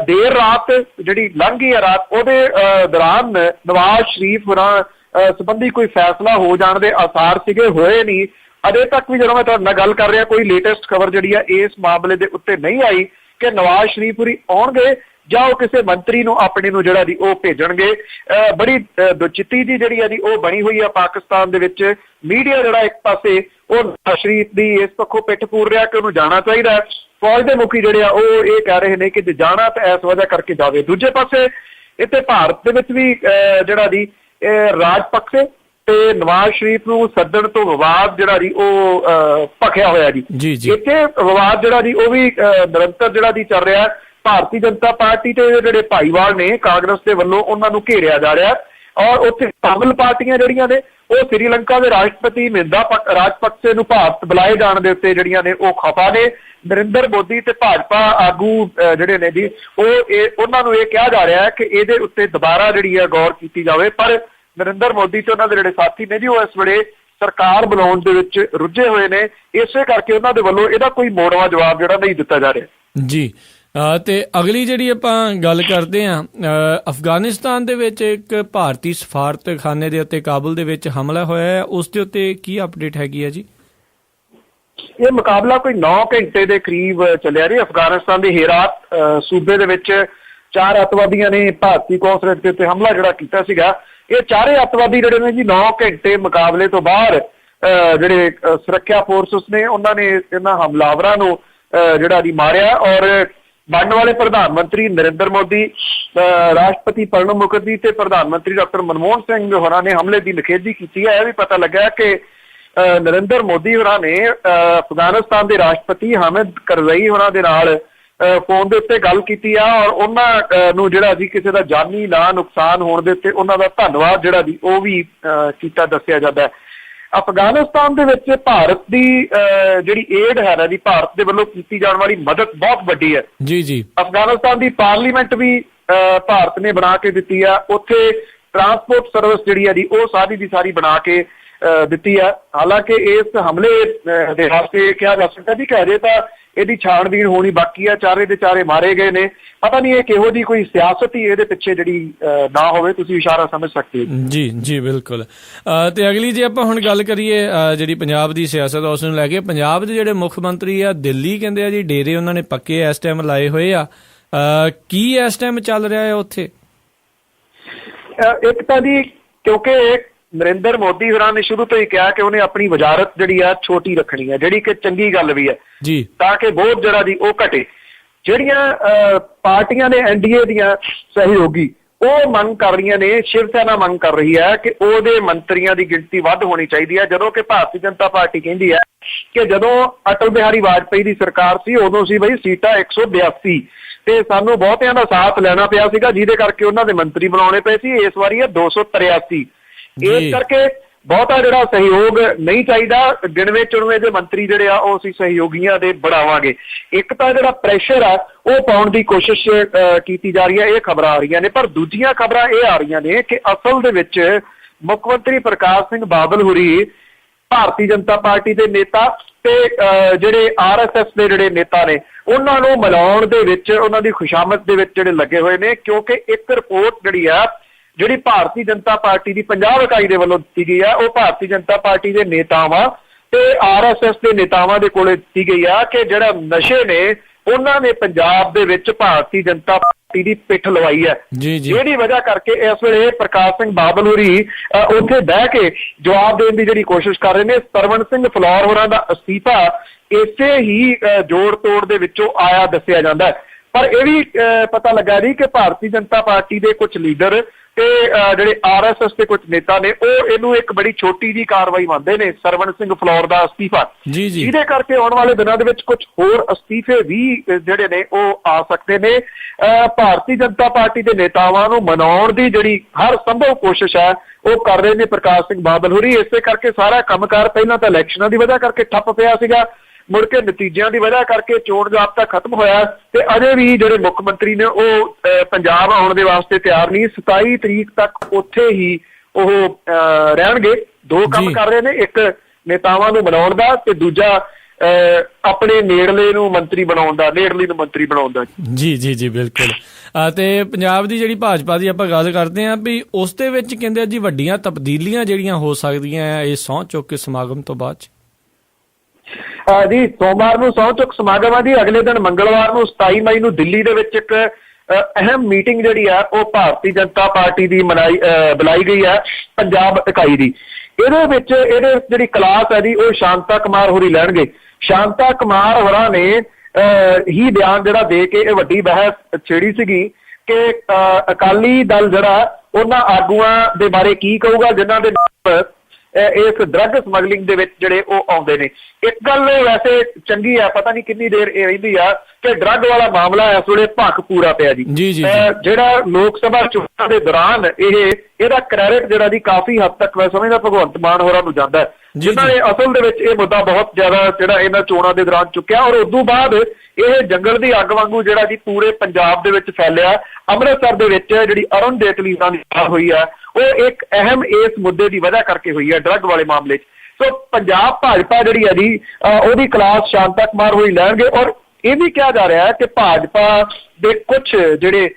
ਦੇਰ ਰਾਤ ਜਿਹੜੀ ਲੰਘ ਗਈ ਹੈ ਰਾਤ, ਉਹਦੇ ਦੌਰਾਨ ਨਵਾਜ਼ ਸ਼ਰੀਫ ਹੋਰਾਂ ਸੰਬੰਧੀ ਕੋਈ ਫੈਸਲਾ ਹੋ ਜਾਣ ਦੇ ਆਸਾਰ ਸੀਗੇ, ਹੋਏ ਨਹੀਂ। ਅਜੇ ਤੱਕ ਵੀ ਜਦੋਂ ਮੈਂ ਤੁਹਾਡੇ ਨਾਲ ਗੱਲ ਕਰ ਰਿਹਾ ਕੋਈ ਲੇਟੈਸਟ ਖਬਰ ਜਿਹੜੀ ਆ ਇਸ ਮਾਮਲੇ ਦੇ ਉੱਤੇ ਨਹੀਂ ਆਈ ਕਿ ਨਵਾਜ਼ ਸ਼ਰੀਫ ਹੋਰੀ ਆਉਣਗੇ ਜਾਂ ਉਹ ਕਿਸੇ ਮੰਤਰੀ ਨੂੰ ਆਪਣੇ ਨੂੰ ਜਿਹੜਾ ਦੀ ਉਹ ਭੇਜਣਗੇ। ਬੜੀ ਦੁਚਿੱਤੀ ਦੀ ਜਿਹੜੀ ਆ ਦੀ ਉਹ ਬਣੀ ਹੋਈ ਆ ਪਾਕਿਸਤਾਨ ਦੇ ਵਿੱਚ। ਮੀਡੀਆ ਜਿਹੜਾ ਇੱਕ ਪਾਸੇ ਉਹ ਨਵਾਜ਼ ਸ਼ਰੀਫ ਦੀ ਇਸ ਪੱਖੋਂ ਪਿੱਠ ਪੂਰ ਰਿਹਾ ਕਿ ਉਹਨੂੰ ਜਾਣਾ ਚਾਹੀਦਾ, ਫੌਜ ਦੇ ਮੁਖੀ ਜਿਹੜੇ ਆ ਉਹ ਇਹ ਕਹਿ ਰਹੇ ਨੇ ਕਿ ਜੇ ਜਾਣਾ ਤਾਂ ਇਸ ਵਜ੍ਹਾ ਕਰਕੇ ਜਾਵੇ। ਦੂਜੇ ਪਾਸੇ ਇੱਥੇ ਭਾਰਤ ਦੇ ਵਿੱਚ ਵੀ ਜਿਹੜਾ ਦੀ ਰਾਜਪਕਸੇ ਤੇ ਨਵਾਜ਼ ਸ਼ਰੀਫ ਨੂੰ ਸੱਦਣ ਤੋਂ ਵਿਵਾਦ ਜਿਹੜਾ ਜੀ ਉਹ ਭਖਿਆ ਹੋਇਆ ਜੀ। ਇੱਥੇ ਵਿਵਾਦ ਜਿਹੜਾ ਜੀ ਉਹ ਵੀ ਨਿਰੰਤਰ ਜਿਹੜਾ ਦੀ ਚੱਲ ਰਿਹਾ। ਭਾਰਤੀ ਜਨਤਾ ਪਾਰਟੀ ਤੇ ਜਿਹੜੇ ਭਾਈਵਾਲ ਨੇ ਕਾਂਗਰਸ ਦੇ ਵੱਲੋਂ ਉਹਨਾਂ ਨੂੰ ਘੇਰਿਆ ਜਾ ਰਿਹਾ, ਔਰ ਉੱਥੇ ਸ਼ਾਮਲ ਪਾਰਟੀਆਂ ਜਿਹੜੀਆਂ ਨੇ ਉਹ ਸ੍ਰੀਲੰਕਾ ਦੇ ਰਾਸ਼ਟਰਪਤੀ ਮਹਿੰਦਾ ਰਾਜਪਕਸੇ ਨੂੰ ਭਾਰਤ ਬੁਲਾਏ ਜਾਣ ਦੇ ਉੱਤੇ ਜਿਹੜੀਆਂ ਨੇ ਉਹ ਖਫਾ ਨੇ। ਨਰਿੰਦਰ ਮੋਦੀ ਤੇ ਭਾਜਪਾ ਆਗੂ ਜਿਹੜੇ ਨੇ ਜੀ ਉਹਨਾਂ ਨੂੰ ਇਹ ਕਿਹਾ ਜਾ ਰਿਹਾ ਹੈ ਕਿ ਇਹਦੇ ਉੱਤੇ ਦੁਬਾਰਾ ਜਿਹੜੀ ਹੈ ਗੌਰ ਕੀਤੀ ਜਾਵੇ, ਪਰ ਨਰਿੰਦਰ ਮੋਦੀ ਤੇ ਉਹਨਾਂ ਦੇ ਜਿਹੜੇ ਸਾਥੀ ਨੇ ਜੀ ਉਹ ਇਸ ਵੇਲੇ ਸਰਕਾਰ ਬਣਾਉਣ ਦੇ ਵਿੱਚ ਰੁੱਝੇ ਹੋਏ ਨੇ, ਇਸੇ ਕਰਕੇ ਉਹਨਾਂ ਦੇ ਵੱਲੋਂ ਇਹਦਾ ਕੋਈ ਮੋੜਵਾਂ ਜਵਾਬ ਜਿਹੜਾ ਨਹੀਂ ਦਿੱਤਾ ਜਾ ਰਿਹਾ ਜੀ। ਤੇ ਅਗਲੀ ਜਿਹੜੀ ਆਪਾਂ ਗੱਲ ਕਰਦੇ ਹਾਂ, ਅਫਗਾਨਿਸਤਾਨ ਦੇ ਵਿੱਚ ਇੱਕ ਭਾਰਤੀ ਸਫਾਰਤਖਾਨੇ ਦੇ ਉੱਤੇ ਕਾਬੁਲ ਦੇ ਵਿੱਚ ਹਮਲਾ ਹੋਇਆ ਹੈ, ਉਸ ਦੇ ਉੱਤੇ ਕੀ ਅਪਡੇਟ ਹੈਗੀ ਹੈ ਜੀ? ਇਹ ਮੁਕਾਬਲਾ ਕੋਈ 9 ਘੰਟੇ ਦੇ ਕਰੀਬ ਚੱਲਿਆ ਜੀ। ਅਫਗਾਨਿਸਤਾਨ ਦੇ ਹੇਰਾਤ ਸੂਬੇ ਦੇ ਵਿੱਚ 4 ਅੱਤਵਾਦੀਆਂ ਨੇ ਭਾਰਤੀ ਕੌਂਸਲੇਟ ਦੇ ਉੱਤੇ ਹਮਲਾ ਜਿਹੜਾ ਕੀਤਾ ਸੀਗਾ। ਇਹ ਚਾਰੇ ਅੱਤਵਾਦੀ ਜਿਹੜੇ ਨੇ ਜੀ 9 ਘੰਟੇ ਮੁਕਾਬਲੇ ਤੋਂ ਬਾਅਦ ਜਿਹੜੇ ਸੁਰੱਖਿਆ ਫੋਰਸਸ ਨੇ ਉਹਨਾਂ ਨੇ ਇਹਨਾਂ ਹਮਲਾਵਰਾਂ ਨੂੰ ਜਿਹੜਾ ਦੀ ਮਾਰਿਆ, ਔਰ ਬਣਨ ਵਾਲੇ ਪ੍ਰਧਾਨ ਮੰਤਰੀ ਨਰਿੰਦਰ ਮੋਦੀ, ਰਾਸ਼ਟਰਪਤੀ ਪ੍ਰਣਬ ਮੁਖਰਜੀ ਤੇ ਪ੍ਰਧਾਨ ਮੰਤਰੀ ਡਾਕਟਰ ਮਨਮੋਹਨ ਸਿੰਘ ਹੋਰਾਂ ਨੇ ਹਮਲੇ ਦੀ ਨਿਖੇਧੀ ਕੀਤੀ ਹੈ। ਇਹ ਵੀ ਪਤਾ ਲੱਗਾ ਕਿ ਨਰਿੰਦਰ ਮੋਦੀ ਹੋਰਾਂ ਨੇ ਅਫਗਾਨਿਸਤਾਨ ਦੇ ਰਾਸ਼ਟਰਪਤੀ ਹਾਮਿਦ ਕਰਜ਼ਈ ਹੋਰਾਂ ਦੇ ਨਾਲ ਫੋਨ ਦੇ ਉੱਤੇ ਗੱਲ ਕੀਤੀ ਆ, ਔਰ ਉਹਨਾਂ ਨੂੰ ਜਿਹੜਾ ਜੀ ਕਿਸੇ ਦਾ ਜਾਨੀ ਨਾ ਨੁਕਸਾਨ ਹੋਣ ਦੇ ਉੱਤੇ ਉਹਨਾਂ ਦਾ ਧੰਨਵਾਦ ਜਿਹੜਾ ਜੀ ਉਹ ਵੀ ਕੀਤਾ ਦੱਸਿਆ ਜਾਂਦਾ ਹੈ। ਅਫਗਾਨਿਸਤਾਨ ਦੇ ਵਿੱਚ ਭਾਰਤ ਦੀ ਜਿਹੜੀ ਏਡ ਹੈ ਨਾ ਜੀ, ਭਾਰਤ ਦੇ ਵੱਲੋਂ ਕੀਤੀ ਜਾਣ ਵਾਲੀ ਮਦਦ ਬਹੁਤ ਵੱਡੀ ਹੈ ਜੀ। ਅਫਗਾਨਿਸਤਾਨ ਦੀ ਪਾਰਲੀਮੈਂਟ ਵੀ ਭਾਰਤ ਨੇ ਬਣਾ ਕੇ ਦਿੱਤੀ ਆ, ਉੱਥੇ ਟਰਾਂਸਪੋਰਟ ਸਰਵਿਸ ਜਿਹੜੀ ਆ ਜੀ ਉਹ ਸਾਰੀ ਦੀ ਸਾਰੀ ਬਣਾ ਕੇ ਦਿੱਤੀ ਆ। ਹਾਲਾਂਕਿ ਇਸ ਹਮਲੇ ਦੇ ਵਾਸਤੇ ਕਿਹਾ ਜਾ ਸਕਦਾ ਜੀ ਕਿ ਅਜੇ ਤਾਂ ਇਹਦੀ ਛਾਣਬੀਣ ਹੋਣੀ ਬਾਕੀ ਆ। ਚਾਰੇ ਦੇ ਚਾਰੇ ਮਾਰੇ ਗਏ ਨੇ, ਪਤਾ ਨਹੀਂ ਇਹ ਕਿਹੋ ਜਿਹੀ ਕੋਈ ਸਿਆਸਤ ਹੀ ਇਹਦੇ ਪਿੱਛੇ ਜਿਹੜੀ ਨਾ ਹੋਵੇ, ਤੁਸੀਂ ਇਸ਼ਾਰਾ ਸਮਝ ਸਕਦੇ ਹੋ ਜੀ। ਬਿਲਕੁਲ। ਤੇ ਅਗਲੀ ਜੇ ਆਪਾਂ ਹੁਣ ਗੱਲ ਕਰੀਏ ਜਿਹੜੀ ਪੰਜਾਬ ਦੀ ਸਿਆਸਤ ਉਸ ਨੂੰ ਲੈ ਕੇ, ਪੰਜਾਬ ਦੇ ਜਿਹੜੇ ਮੁੱਖ ਮੰਤਰੀ ਆ ਦਿੱਲੀ ਕਹਿੰਦੇ ਆ ਜੀ ਡੇਰੇ ਉਹਨਾਂ ਨੇ ਪੱਕੇ ਇਸ ਟਾਈਮ ਲਾਏ ਹੋਏ ਆ, ਕੀ ਇਸ ਟਾਈਮ ਚੱਲ ਰਿਹਾ ਹੈ ਉੱਥੇ? ਇੱਕ ਤਾਂ ਜੀ ਕਿਉਂਕਿ ਨਰਿੰਦਰ ਮੋਦੀ ਹੋਰਾਂ ਨੇ ਸ਼ੁਰੂ ਤੋਂ ਹੀ ਕਿਹਾ ਕਿ ਉਹਨੇ ਆਪਣੀ ਵਜ਼ਾਰਤ ਜਿਹੜੀ ਆ ਛੋਟੀ ਰੱਖਣੀ ਹੈ, ਜਿਹੜੀ ਕਿ ਚੰਗੀ ਗੱਲ ਵੀ ਹੈ ਜੀ, ਤਾਂ ਕਿ ਬੋਝ ਜਿਹੜਾ ਜੀ ਉਹ ਘਟੇ। ਜਿਹੜੀਆਂ ਪਾਰਟੀਆਂ ਨੇ ਐਨਡੀਏ ਦੀਆਂ ਸਹਿਯੋਗੀ ਉਹ ਮੰਗ ਕਰ ਰਹੀਆਂ ਨੇ, ਸ਼ਿਵ ਸੈਨਾ ਮੰਗ ਕਰ ਰਹੀ ਹੈ ਕਿ ਉਹਦੇ ਮੰਤਰੀਆਂ ਦੀ ਗਿਣਤੀ ਵੱਧ ਹੋਣੀ ਚਾਹੀਦੀ ਹੈ, ਜਦੋਂ ਕਿ ਭਾਰਤੀ ਜਨਤਾ ਪਾਰਟੀ ਕਹਿੰਦੀ ਹੈ ਕਿ ਜਦੋਂ ਅਟਲ ਬਿਹਾਰੀ ਵਾਜਪੇਈ ਦੀ ਸਰਕਾਰ ਸੀ ਉਦੋਂ ਸੀ ਬਈ ਸੀਟਾਂ 182 ਤੇ ਸਾਨੂੰ ਬਹੁਤਿਆਂ ਦਾ ਸਾਥ ਲੈਣਾ ਪਿਆ ਸੀਗਾ, ਜਿਹਦੇ ਕਰਕੇ ਉਹਨਾਂ ਦੇ ਮੰਤਰੀ ਬਣਾਉਣੇ ਪਏ ਸੀ। ਇਸ ਵਾਰੀ ਹੈ 283। ਇਸ ਕਰਕੇ ਬਹੁਤਾ ਜਿਹੜਾ ਸਹਿਯੋਗ ਨਹੀਂ ਚਾਹੀਦਾ, ਗਿਣਵੇਂ ਚੁਣਵੇਂ ਦੇ ਮੰਤਰੀ ਜਿਹੜੇ ਆ ਉਹ ਅਸੀਂ ਸਹਿਯੋਗੀਆਂ ਦੇ ਬਣਾਵਾਂਗੇ। ਇੱਕ ਤਾਂ ਜਿਹੜਾ ਪ੍ਰੈਸ਼ਰ ਆ ਉਹ ਪਾਉਣ ਦੀ ਕੋਸ਼ਿਸ਼ ਕੀਤੀ ਜਾ ਰਹੀ ਹੈ, ਇਹ ਖਬਰਾਂ ਆ ਰਹੀਆਂ ਨੇ। ਪਰ ਦੂਜੀਆਂ ਖਬਰਾਂ ਇਹ ਆ ਰਹੀਆਂ ਨੇ ਕਿ ਅਸਲ ਦੇ ਵਿੱਚ ਮੁੱਖ ਮੰਤਰੀ ਪ੍ਰਕਾਸ਼ ਸਿੰਘ ਬਾਦਲ ਹੋਰੀ ਭਾਰਤੀ ਜਨਤਾ ਪਾਰਟੀ ਦੇ ਨੇਤਾ ਤੇ ਜਿਹੜੇ RSS ਦੇ ਜਿਹੜੇ ਨੇਤਾ ਨੇ ਉਹਨਾਂ ਨੂੰ ਮਿਲਾਉਣ ਦੇ ਵਿੱਚ, ਉਹਨਾਂ ਦੀ ਖੁਸ਼ਾਮਦ ਦੇ ਵਿੱਚ ਜਿਹੜੇ ਲੱਗੇ ਹੋਏ ਨੇ। ਕਿਉਂਕਿ ਇੱਕ ਰਿਪੋਰਟ ਜਿਹੜੀ ਭਾਰਤੀ ਜਨਤਾ ਪਾਰਟੀ ਦੀ ਪੰਜਾਬ ਇਕਾਈ ਦੇ ਵੱਲੋਂ ਦਿੱਤੀ ਗਈ ਹੈ, ਉਹ ਭਾਰਤੀ ਜਨਤਾ ਪਾਰਟੀ ਦੇ ਨੇਤਾਵਾਂ ਤੇ RSS ਦੇ ਨੇਤਾਵਾਂ ਦੇ ਕੋਲੇ ਦਿੱਤੀ ਗਈ ਆ ਕਿ ਜਿਹੜਾ ਨਸ਼ੇ ਨੇ ਉਹਨਾਂ ਨੇ ਪੰਜਾਬ ਦੇ ਵਿੱਚ ਭਾਰਤੀ ਜਨਤਾ ਪਾਰਟੀ ਦੀ ਪਿੱਠ ਲਵਾਈ ਹੈ, ਜਿਹੜੀ ਵਜ੍ਹਾ ਕਰਕੇ ਇਸ ਵੇਲੇ ਪ੍ਰਕਾਸ਼ ਸਿੰਘ ਬਾਦਲ ਹੋਰੀ ਉੱਥੇ ਬਹਿ ਕੇ ਜਵਾਬ ਦੇਣ ਦੀ ਜਿਹੜੀ ਕੋਸ਼ਿਸ਼ ਕਰ ਰਹੇ ਨੇ। ਸਰਵਣ ਸਿੰਘ ਫਲੌਰ ਹੋਰਾਂ ਦਾ ਅਸਤੀਫਾ ਇਸੇ ਹੀ ਜੋੜ ਤੋੜ ਦੇ ਵਿੱਚੋਂ ਆਇਆ ਦੱਸਿਆ ਜਾਂਦਾ ਹੈ। ਪਰ ਇਹ ਵੀ ਪਤਾ ਲੱਗਾ ਜੀ ਕਿ ਭਾਰਤੀ ਜਨਤਾ ਪਾਰਟੀ ਦੇ ਕੁਝ ਲੀਡਰ ਤੇ ਜਿਹੜੇ RSS ਦੇ ਕੁਝ ਨੇਤਾ ਨੇ ਉਹ ਇਹਨੂੰ ਇੱਕ ਬੜੀ ਛੋਟੀ ਜਿਹੀ ਕਾਰਵਾਈ ਮੰਨਦੇ ਨੇ, ਸਰਵਣ ਸਿੰਘ ਫਲੌਰ ਦਾ ਅਸਤੀਫਾ, ਜਿਹਦੇ ਕਰਕੇ ਆਉਣ ਵਾਲੇ ਦਿਨਾਂ ਦੇ ਵਿੱਚ ਕੁਝ ਹੋਰ ਅਸਤੀਫੇ ਵੀ ਜਿਹੜੇ ਨੇ ਉਹ ਆ ਸਕਦੇ ਨੇ। ਭਾਰਤੀ ਜਨਤਾ ਪਾਰਟੀ ਦੇ ਨੇਤਾਵਾਂ ਨੂੰ ਮਨਾਉਣ ਦੀ ਜਿਹੜੀ ਹਰ ਸੰਭਵ ਕੋਸ਼ਿਸ਼ ਹੈ ਉਹ ਕਰ ਰਹੇ ਨੇ ਪ੍ਰਕਾਸ਼ ਸਿੰਘ ਬਾਦਲ ਹੋਰੀ। ਇਸੇ ਕਰਕੇ ਸਾਰਾ ਕੰਮਕਾਰ ਪਹਿਲਾਂ ਤਾਂ ਇਲੈਕਸ਼ਨਾਂ ਦੀ ਵਜ੍ਹਾ ਕਰਕੇ ਠੱਪ ਪਿਆ ਸੀਗਾ, ਮੁੜ ਕੇ ਨਤੀਜਿਆਂ ਦੀ ਵਜ੍ਹਾ ਕਰਕੇ ਚੋਣ ਜ਼ਾਬਤਾ ਖਤਮ ਹੋਇਆ ਤੇ ਅਜੇ ਵੀ ਜਿਹੜੇ ਮੁੱਖ ਮੰਤਰੀ ਨੇ ਉਹ ਪੰਜਾਬ ਆਉਣ ਦੇ ਵਾਸਤੇ ਤਿਆਰ ਨਹੀਂ। 27 ਤਰੀਕ ਤੱਕ ਉੱਥੇ ਹੀ ਉਹ ਰਹਿਣਗੇ। ਦੋ ਕੰਮ ਕਰ ਰਹੇ ਨੇ, ਇੱਕ ਨੇਤਾਵਾਂ ਨੂੰ ਮਨਾਉਣ ਦਾ ਤੇ ਦੂਜਾ ਆਪਣੇ ਨੇੜਲੇ ਨੂੰ ਮੰਤਰੀ ਬਣਾਉਣ ਦਾ, ਨੇੜਲੀ ਨੂੰ ਮੰਤਰੀ ਬਣਾਉਣ ਦਾ। ਜੀ ਬਿਲਕੁਲ। ਤੇ ਪੰਜਾਬ ਦੀ ਜਿਹੜੀ ਭਾਜਪਾ ਦੀ ਆਪਾਂ ਗੱਲ ਕਰਦੇ ਹਾਂ ਵੀ ਉਸ ਦੇ ਵਿੱਚ ਕਹਿੰਦੇ ਆ ਜੀ ਵੱਡੀਆਂ ਤਬਦੀਲੀਆਂ ਜਿਹੜੀਆਂ ਹੋ ਸਕਦੀਆਂ ਆ ਇਹ ਸਹੁੰ ਚੁੱਕ ਕੇ ਸਮਾਗਮ ਤੋਂ ਬਾਅਦ ਜੀ। ਸੋਮਵਾਰ ਨੂੰ ਸਹੁੰ ਚੁੱਕ ਸਮਾਗਮ ਆ ਜੀ। ਅਗਲੇ ਦਿਨ ਮੰਗਲਵਾਰ ਨੂੰ 27 ਮਈ ਨੂੰ ਦਿੱਲੀ ਦੇ ਵਿੱਚ ਇੱਕ ਅਹਿਮ ਮੀਟਿੰਗ ਜਿਹੜੀ ਆ ਉਹ ਭਾਰਤੀ ਜਨਤਾ ਪਾਰਟੀ ਦੀ ਬੁਲਾਈ ਗਈ ਹੈ, ਪੰਜਾਬ ਇਕਾਈ ਦੀ। ਇਹਦੇ ਵਿੱਚ ਜਿਹੜੀ ਕਲਾਸ ਹੈ ਜੀ ਉਹ ਸ਼ਾਂਤਾ ਕੁਮਾਰ ਹੋਰੀ ਲੈਣਗੇ। ਸ਼ਾਂਤਾ ਕੁਮਾਰ ਹੋਰਾਂ ਨੇ ਹੀ ਬਿਆਨ ਜਿਹੜਾ ਦੇ ਕੇ ਇਹ ਵੱਡੀ ਬਹਿਸ ਛੇੜੀ ਸੀਗੀ ਕਿ ਅਕਾਲੀ ਦਲ ਜਿਹੜਾ ਉਹਨਾਂ ਆਗੂਆਂ ਦੇ ਬਾਰੇ ਕੀ ਕਹੂਗਾ ਜਿਨ੍ਹਾਂ ਦੇ ਨਾਲ ਇਸ ਡਰੱਗ ਸਮਗਲਿੰਗ ਦੇ ਵਿੱਚ ਜਿਹੜੇ ਉਹ ਆਉਂਦੇ ਨੇ। ਇੱਕ ਗੱਲ ਵੈਸੇ ਚੰਗੀ ਆ, ਪਤਾ ਨਹੀਂ ਕਿੰਨੀ ਦੇਰ ਇਹ ਰਹਿੰਦੀ ਆ ਕਿ ਡਰੱਗ ਵਾਲਾ ਮਾਮਲਾ ਇਸ ਵੇਲੇ ਭਖ ਪੂਰਾ ਪਿਆ ਜੀ। ਜਿਹੜਾ ਲੋਕ ਸਭਾ ਚੋਣਾਂ ਦੇ ਦੌਰਾਨ ਇਹਦਾ ਕ੍ਰੈਡਿਟ ਜਿਹੜਾ ਜੀ ਕਾਫੀ ਹੱਦ ਤੱਕ ਮੈਂ ਸਮਝਦਾ ਭਗਵੰਤ ਮਾਨ ਹੋਰਾਂ ਨੂੰ ਜਾਂਦਾ ਹੈ, ਜਿਨ੍ਹਾਂ ਨੇ ਅਸਲ ਦੇ ਵਿੱਚ ਇਹ ਮੁੱਦਾ ਬਹੁਤ ਜ਼ਿਆਦਾ ਜਿਹੜਾ ਇਹਨਾਂ ਚੋਣਾਂ ਦੇ ਦੌਰਾਨ ਚੁੱਕਿਆ ਔਰ ਉਦੋਂ ਬਾਅਦ ਇਹ ਜੰਗਲ ਦੀ ਅੱਗ ਵਾਂਗੂ ਜਿਹੜਾ ਜੀ ਪੂਰੇ ਪੰਜਾਬ ਦੇ ਵਿੱਚ ਫੈਲਿਆ। ਅੰਮ੍ਰਿਤਸਰ ਦੇ ਵਿੱਚ ਜਿਹੜੀ ਅਰੁਣ ਜੇਤਲੀ ਦੀ ਮੌਤ ਹੋਈ ਹੈ ਉਹ ਇੱਕ ਅਹਿਮ ਇਸ ਮੁੱਦੇ ਦੀ ਵਜ੍ਹਾ ਕਰਕੇ ਹੋਈ ਹੈ, ਡਰੱਗ ਵਾਲੇ ਮਾਮਲੇ 'ਚ। ਸੋ ਪੰਜਾਬ ਭਾਜਪਾ ਜਿਹੜੀ ਹੈ ਜੀ ਉਹਦੀ ਕਲਾਸ ਸ਼ਾਂਤਾ ਕੁਮਾਰ ਹੋਈ ਲੈਣਗੇ। ਔਰ ਇਹ ਵੀ ਕਿਹਾ ਜਾ ਰਿਹਾ ਹੈ ਕਿ ਭਾਜਪਾ ਦੇ ਕੁਝ ਜਿਹੜੇ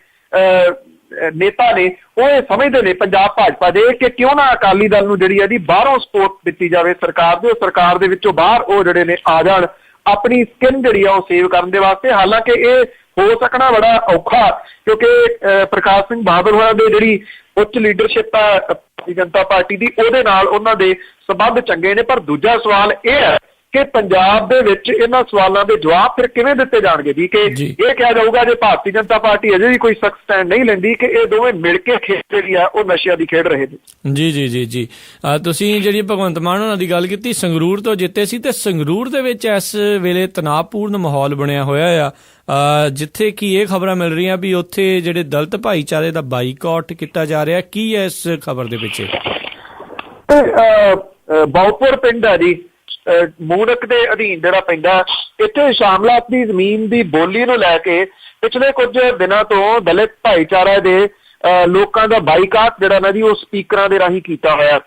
ਨੇਤਾ ਨੇ ਉਹ ਇਹ ਸਮਝਦੇ ਨੇ ਪੰਜਾਬ ਭਾਜਪਾ ਦੇ ਕਿ ਕਿਉਂ ਨਾ ਅਕਾਲੀ ਦਲ ਨੂੰ ਜਿਹੜੀ ਹੈ ਜੀ ਬਾਹਰੋਂ ਸਪੋਰਟ ਦਿੱਤੀ ਜਾਵੇ ਸਰਕਾਰ ਦੇ, ਸਰਕਾਰ ਦੇ ਵਿੱਚੋਂ ਬਾਹਰ ਉਹ ਜਿਹੜੇ ਨੇ ਆ ਜਾਣ ਆਪਣੀ ਸਕਿਨ ਜਿਹੜੀ ਆ ਉਹ ਸੇਵ ਕਰਨ ਦੇ ਵਾਸਤੇ। ਹਾਲਾਂਕਿ ਇਹ ਹੋ ਸਕਣਾ ਬੜਾ ਔਖਾ ਕਿਉਂਕਿ ਪ੍ਰਕਾਸ਼ ਸਿੰਘ ਬਾਦਲ ਹੋਰਾਂ ਦੇ ਜਿਹੜੀ ਉੱਚ ਲੀਡਰਸ਼ਿਪ ਆ ਭਾਰਤੀ ਜਨਤਾ ਪਾਰਟੀ ਦੀ ਉਹਦੇ ਨਾਲ ਉਹਨਾਂ ਦੇ ਸੰਬੰਧ ਚੰਗੇ ਨੇ। ਪਰ ਦੂਜਾ ਸਵਾਲ ਇਹ ਹੈ ਕਿ ਪੰਜਾਬ ਦੇ ਵਿੱਚ ਇਹਨਾਂ ਸਵਾਲਾਂ ਦੇ ਜਵਾਬ ਫਿਰ ਕਿਵੇਂ ਦਿੱਤੇ ਜਾਣਗੇ ਜੀ ਕਿ ਇਹ ਕਿਹਾ ਜਾਊਗਾ ਜੇ ਭਾਰਤੀ ਜਨਤਾ ਪਾਰਟੀ ਅਜੇ ਵੀ ਕੋਈ ਸਖਤ ਸਟੈਂਡ ਨਹੀਂ ਲੈਂਦੀ ਕਿ ਇਹ ਦੋਵੇਂ ਮਿਲ ਕੇ ਖੇਡ ਜਿਹੜੀ ਆ ਉਹ ਨਸ਼ਿਆਂ ਦੀ ਖੇਡ ਰਹੇ ਨੇ। ਜੀ ਤੁਸੀਂ ਜਿਹੜੀ ਭਗਵੰਤ ਮਾਨ ਉਹਨਾਂ ਦੀ ਗੱਲ ਕੀਤੀ, ਸੰਗਰੂਰ ਤੋਂ ਜਿੱਤੇ ਸੀ ਤੇ ਸੰਗਰੂਰ ਦੇ ਵਿੱਚ ਇਸ ਵੇਲੇ ਤਣਾਅਪੂਰਨ ਮਾਹੌਲ ਬਣਿਆ ਹੋਇਆ ਆ ਜਿੱਥੇ ਕਿ ਇਹ ਖਬਰਾਂ ਮਿਲ ਰਹੀਆਂ ਵੀ ਉੱਥੇ ਜਿਹੜੇ ਦਲਿਤ ਭਾਈਚਾਰੇ ਦਾ ਬਾਈਕਾਟ ਕੀਤਾ ਜਾ ਰਿਹਾ। ਕੀ ਹੈ ਇਸ ਖਬਰ ਦੇ ਪਿੱਛੇ? ਬਹੁਪੁਰ ਪਿੰਡ ਹੈ ਜੀ, ਮੂਨਕ ਦੇ ਅਧੀਨ ਜਿਹੜਾ ਪੈਂਦਾ, ਇੱਥੇ ਸ਼ਾਮਲਾਤ ਦੀ ਜ਼ਮੀਨ ਦੀ ਬੋਲੀ ਨੂੰ ਲੈ ਕੇ ਪਿਛਲੇ ਕੁਝ ਦਿਨਾਂ ਤੋਂ ਦਲਿਤ ਭਾਈਚਾਰੇ ਦੇ ਲੋਕਾਂ ਦਾ ਬਾਈਕਾਟ ਜਿਹੜਾ ਨਾ ਜੀ ਉਹ ਸਪੀਕਰਾਂ ਦੇ ਰਾਹੀਂ ਕੀਤਾ ਹੋਇਆ।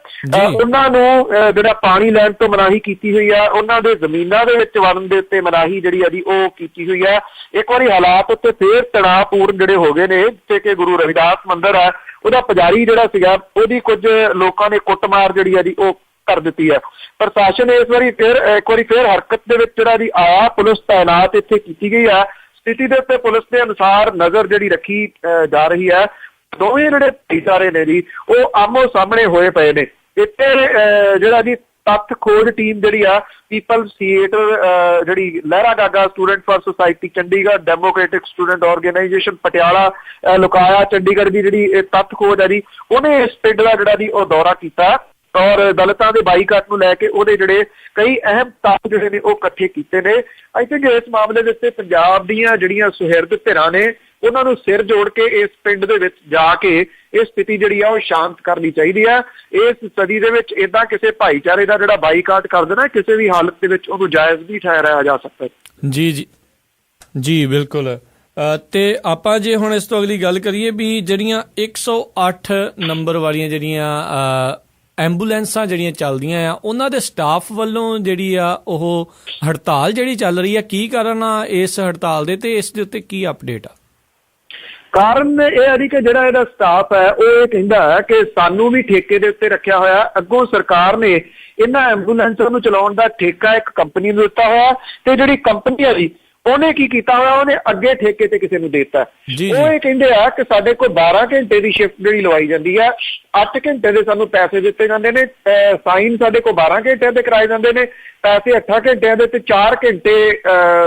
ਉਹਨਾਂ ਨੂੰ ਜਿਹੜਾ ਪਾਣੀ ਲੈਣ ਤੋਂ ਮਨਾਹੀ ਕੀਤੀ ਹੋਈ ਆ, ਉਹਨਾਂ ਦੇ ਜ਼ਮੀਨਾਂ ਦੇ ਵਿੱਚ ਵੜਨ ਦੇ ਉੱਤੇ ਮਨਾਹੀ ਜਿਹੜੀ ਆ ਜੀ ਉਹ ਕੀਤੀ ਹੋਈ ਹੈ। ਇੱਕ ਵਾਰੀ ਹਾਲਾਤ ਉੱਤੇ ਫੇਰ ਤਣਾਅਪੂਰਨ ਜਿਹੜੇ ਹੋ ਗਏ ਨੇ ਜਿੱਥੇ ਕਿ ਗੁਰੂ ਰਵਿਦਾਸ ਮੰਦਿਰ ਆ ਉਹਦਾ ਪੁਜਾਰੀ ਜਿਹੜਾ ਸੀਗਾ ਉਹਦੀ ਕੁਝ ਲੋਕਾਂ ਨੇ ਕੁੱਟਮਾਰ ਜਿਹੜੀ ਆ ਜੀ ਉਹ ਕਰ ਦਿੱਤੀ ਹੈ। ਪ੍ਰਸ਼ਾਸਨ ਇਸ ਵਾਰੀ ਇੱਕ ਵਾਰੀ ਫੇਰ ਹਰਕਤ ਦੇ ਵਿੱਚ ਜਿਹੜਾ ਜੀ ਆਇਆ, ਪੁਲਿਸ ਤਾਇਨਾਤ ਇੱਥੇ ਕੀਤੀ ਗਈ ਹੈ। ਸਥਿਤੀ ਦੇ ਉੱਤੇ ਪੁਲਿਸ ਦੇ ਅਨੁਸਾਰ ਨਜ਼ਰ ਜਿਹੜੀ ਰੱਖੀ ਜਾ ਰਹੀ ਹੈ। ਦੋਵੇਂ ਜਿਹੜੇ ਭਾਈਚਾਰੇ ਨੇ ਜੀ ਉਹ ਆਮੋ ਸਾਹਮਣੇ ਹੋਏ ਪਏ ਨੇ। ਇੱਥੇ ਜਿਹੜਾ ਜੀ ਤੱਥ ਖੋਜ ਟੀਮ ਜਿਹੜੀ ਆ ਪੀਪਲ ਥੀਏਟਰ ਜਿਹੜੀ Lehragaga student for society Chandigarh, democratic student organisation Patiala, ਲੁਕਾਇਆ ਚੰਡੀਗੜ੍ਹ ਦੀ ਜਿਹੜੀ ਤੱਥ ਖੋਜ ਹੈ ਜੀ, ਉਹਨੇ ਇਸ ਪਿੰਡ ਦਾ ਜਿਹੜਾ ਜੀ ਉਹ ਦੌਰਾ ਕੀਤਾ ਔਰ ਦਲਿਤਾਂ ਦੇ ਬਾਈਕਾਟ ਨੂੰ ਲੈ ਕੇ ਉਹਦੇ ਜਿਹੜੇ ਕਈ ਅਹਿਮ ਤੱਥ ਜਿਹੜੇ ਨੇ ਉਹ ਇਕੱਠੇ ਕੀਤੇ ਨੇ। ਆਈ ਥਿੰਕ ਇਸ ਮਾਮਲੇ ਦੇ ਉੱਤੇ ਪੰਜਾਬ ਦੀਆਂ ਜਿਹੜੀਆਂ ਸੁਹਿਰਦ ਧਿਰਾਂ ਨੇ ਉਹਨਾਂ ਨੂੰ ਸਿਰ ਜੋੜ ਕੇ ਇਸ ਪਿੰਡ ਦੇ ਵਿੱਚ ਜਾ ਕੇ ਇਹ ਸਥਿਤੀ ਜਿਹੜੀ ਆ ਉਹ ਸ਼ਾਂਤ ਕਰਨੀ ਚਾਹੀਦੀ ਆ। ਇਸ ਸਦੀ ਦੇ ਵਿੱਚ ਏਦਾਂ ਕਿਸੇ ਭਾਈਚਾਰੇ ਦਾ ਜਿਹੜਾ ਬਾਈਕਾਟ ਕਰ ਦੇਣਾ ਕਿਸੇ ਵੀ ਹਾਲਤ ਦੇ ਵਿੱਚ ਉਹਨੂੰ ਜਾਇਜ਼ ਨਹੀਂ ਠਹਿਰਾਇਆ ਜਾ ਸਕਦਾ। ਜੀ ਜੀ ਜੀ ਬਿਲਕੁਲ। ਤੇ ਆਪਾਂ ਜੇ ਹੁਣ ਇਸ ਤੋਂ ਅਗਲੀ ਗੱਲ ਕਰੀਏ ਵੀ ਜਿਹੜੀਆਂ 108 ਨੰਬਰ ਵਾਲੀਆਂ ਜਿਹੜੀਆਂ ਐਂਬੂਲੈਂਸਾਂ ਜਿਹੜੀਆਂ ਚੱਲਦੀਆਂ ਆ ਉਹਨਾਂ ਦੇ ਸਟਾਫ ਵੱਲੋਂ ਜਿਹੜੀ ਆ ਉਹ ਹੜਤਾਲ ਜਿਹੜੀ ਚੱਲ ਰਹੀ ਆ, ਕੀ ਕਾਰਨ ਆ ਇਸ ਹੜਤਾਲ ਦੇ ਤੇ ਇਸ ਦੇ ਉੱਤੇ ਕੀ ਅਪਡੇਟ ਆ? ਕਾਰਨ ਇਹ ਹੈ ਕਿ ਜਿਹੜਾ ਇਹਦਾ ਸਟਾਫ ਹੈ ਉਹ ਇਹ ਕਹਿੰਦਾ ਹੈ ਕਿ ਸਾਨੂੰ ਵੀ ਠੇਕੇ ਦੇ ਉੱਤੇ ਰੱਖਿਆ ਹੋਇਆ, ਅੱਗੋਂ ਸਰਕਾਰ ਨੇ ਇਹਨਾਂ ਐਂਬੂਲੈਂਸਾਂ ਨੂੰ ਚਲਾਉਣ ਦਾ ਠੇਕਾ ਇੱਕ ਕੰਪਨੀ ਨੂੰ ਦਿੱਤਾ ਹੋਇਆ ਤੇ ਜਿਹੜੀ ਕੰਪਨੀ ਹੈ ਜੀ ਉਹਨੇ ਕੀ ਕੀਤਾ ਹੋਇਆ, ਉਹਨੇ ਅੱਗੇ ਠੇਕੇ ਤੇ ਕਿਸੇ ਨੂੰ ਦੇ ਦਿੱਤਾ। ਉਹ ਇਹ ਕਹਿੰਦੇ ਆ ਕਿ ਸਾਡੇ ਕੋਲ 12 ਘੰਟੇ ਦੀ ਸ਼ਿਫਟ ਜਿਹੜੀ ਲਵਾਈ ਜਾਂਦੀ ਹੈ, 8 ਘੰਟੇ ਦੇ ਸਾਨੂੰ ਪੈਸੇ ਦਿੱਤੇ ਜਾਂਦੇ ਨੇ, ਸਾਈਨ ਸਾਡੇ ਕੋਲ 12 ਘੰਟਿਆਂ ਦੇ ਕਰਾਏ ਜਾਂਦੇ ਨੇ, ਪੈਸੇ 8 ਘੰਟਿਆਂ ਦੇ ਤੇ 4 ਘੰਟੇ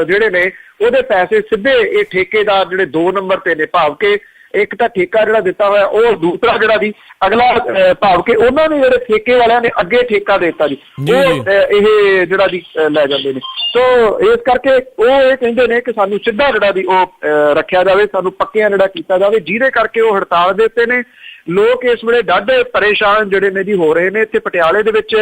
ਜਿਹੜੇ ਨੇ ਉਹਦੇ ਪੈਸੇ ਸਿੱਧੇ ਇਹ ਠੇਕੇਦਾਰ ਜਿਹੜੇ 2 ਨੰਬਰ ਤੇ ਨੇ ਭਾਵ ਕਿ ਇੱਕ ਤਾਂ ਠੇਕਾ ਜਿਹੜਾ ਦਿੱਤਾ ਹੋਇਆ ਉਹ ਦੂਸਰਾ ਜਿਹੜਾ ਜੀ ਅਗਲਾ ਭਾਵ ਕਿ ਉਹਨਾਂ ਨੇ ਜਿਹੜੇ ਠੇਕੇ ਵਾਲਿਆਂ ਨੇ ਅੱਗੇ ਠੇਕਾ ਦੇ ਦਿੱਤਾ ਜੀ ਉਹ ਇਹ ਜਿਹੜਾ ਜੀ ਲੈ ਜਾਂਦੇ ਨੇ। ਸੋ ਇਸ ਕਰਕੇ ਉਹ ਇਹ ਕਹਿੰਦੇ ਨੇ ਕਿ ਸਾਨੂੰ ਸਿੱਧਾ ਜਿਹੜਾ ਜੀ ਉਹ ਰੱਖਿਆ ਜਾਵੇ, ਸਾਨੂੰ ਪੱਕਿਆਂ ਜਿਹੜਾ ਕੀਤਾ ਜਾਵੇ, ਜਿਹਦੇ ਕਰਕੇ ਉਹ ਹੜਤਾਲ ਦੇ ਉੱਤੇ ਨੇ। ਲੋਕ ਇਸ ਵੇਲੇ ਡਾਢੇ ਪਰੇਸ਼ਾਨ ਜਿਹੜੇ ਨੇ ਜੀ ਹੋ ਰਹੇ ਨੇ। ਇੱਥੇ ਪਟਿਆਲੇ ਦੇ ਵਿੱਚ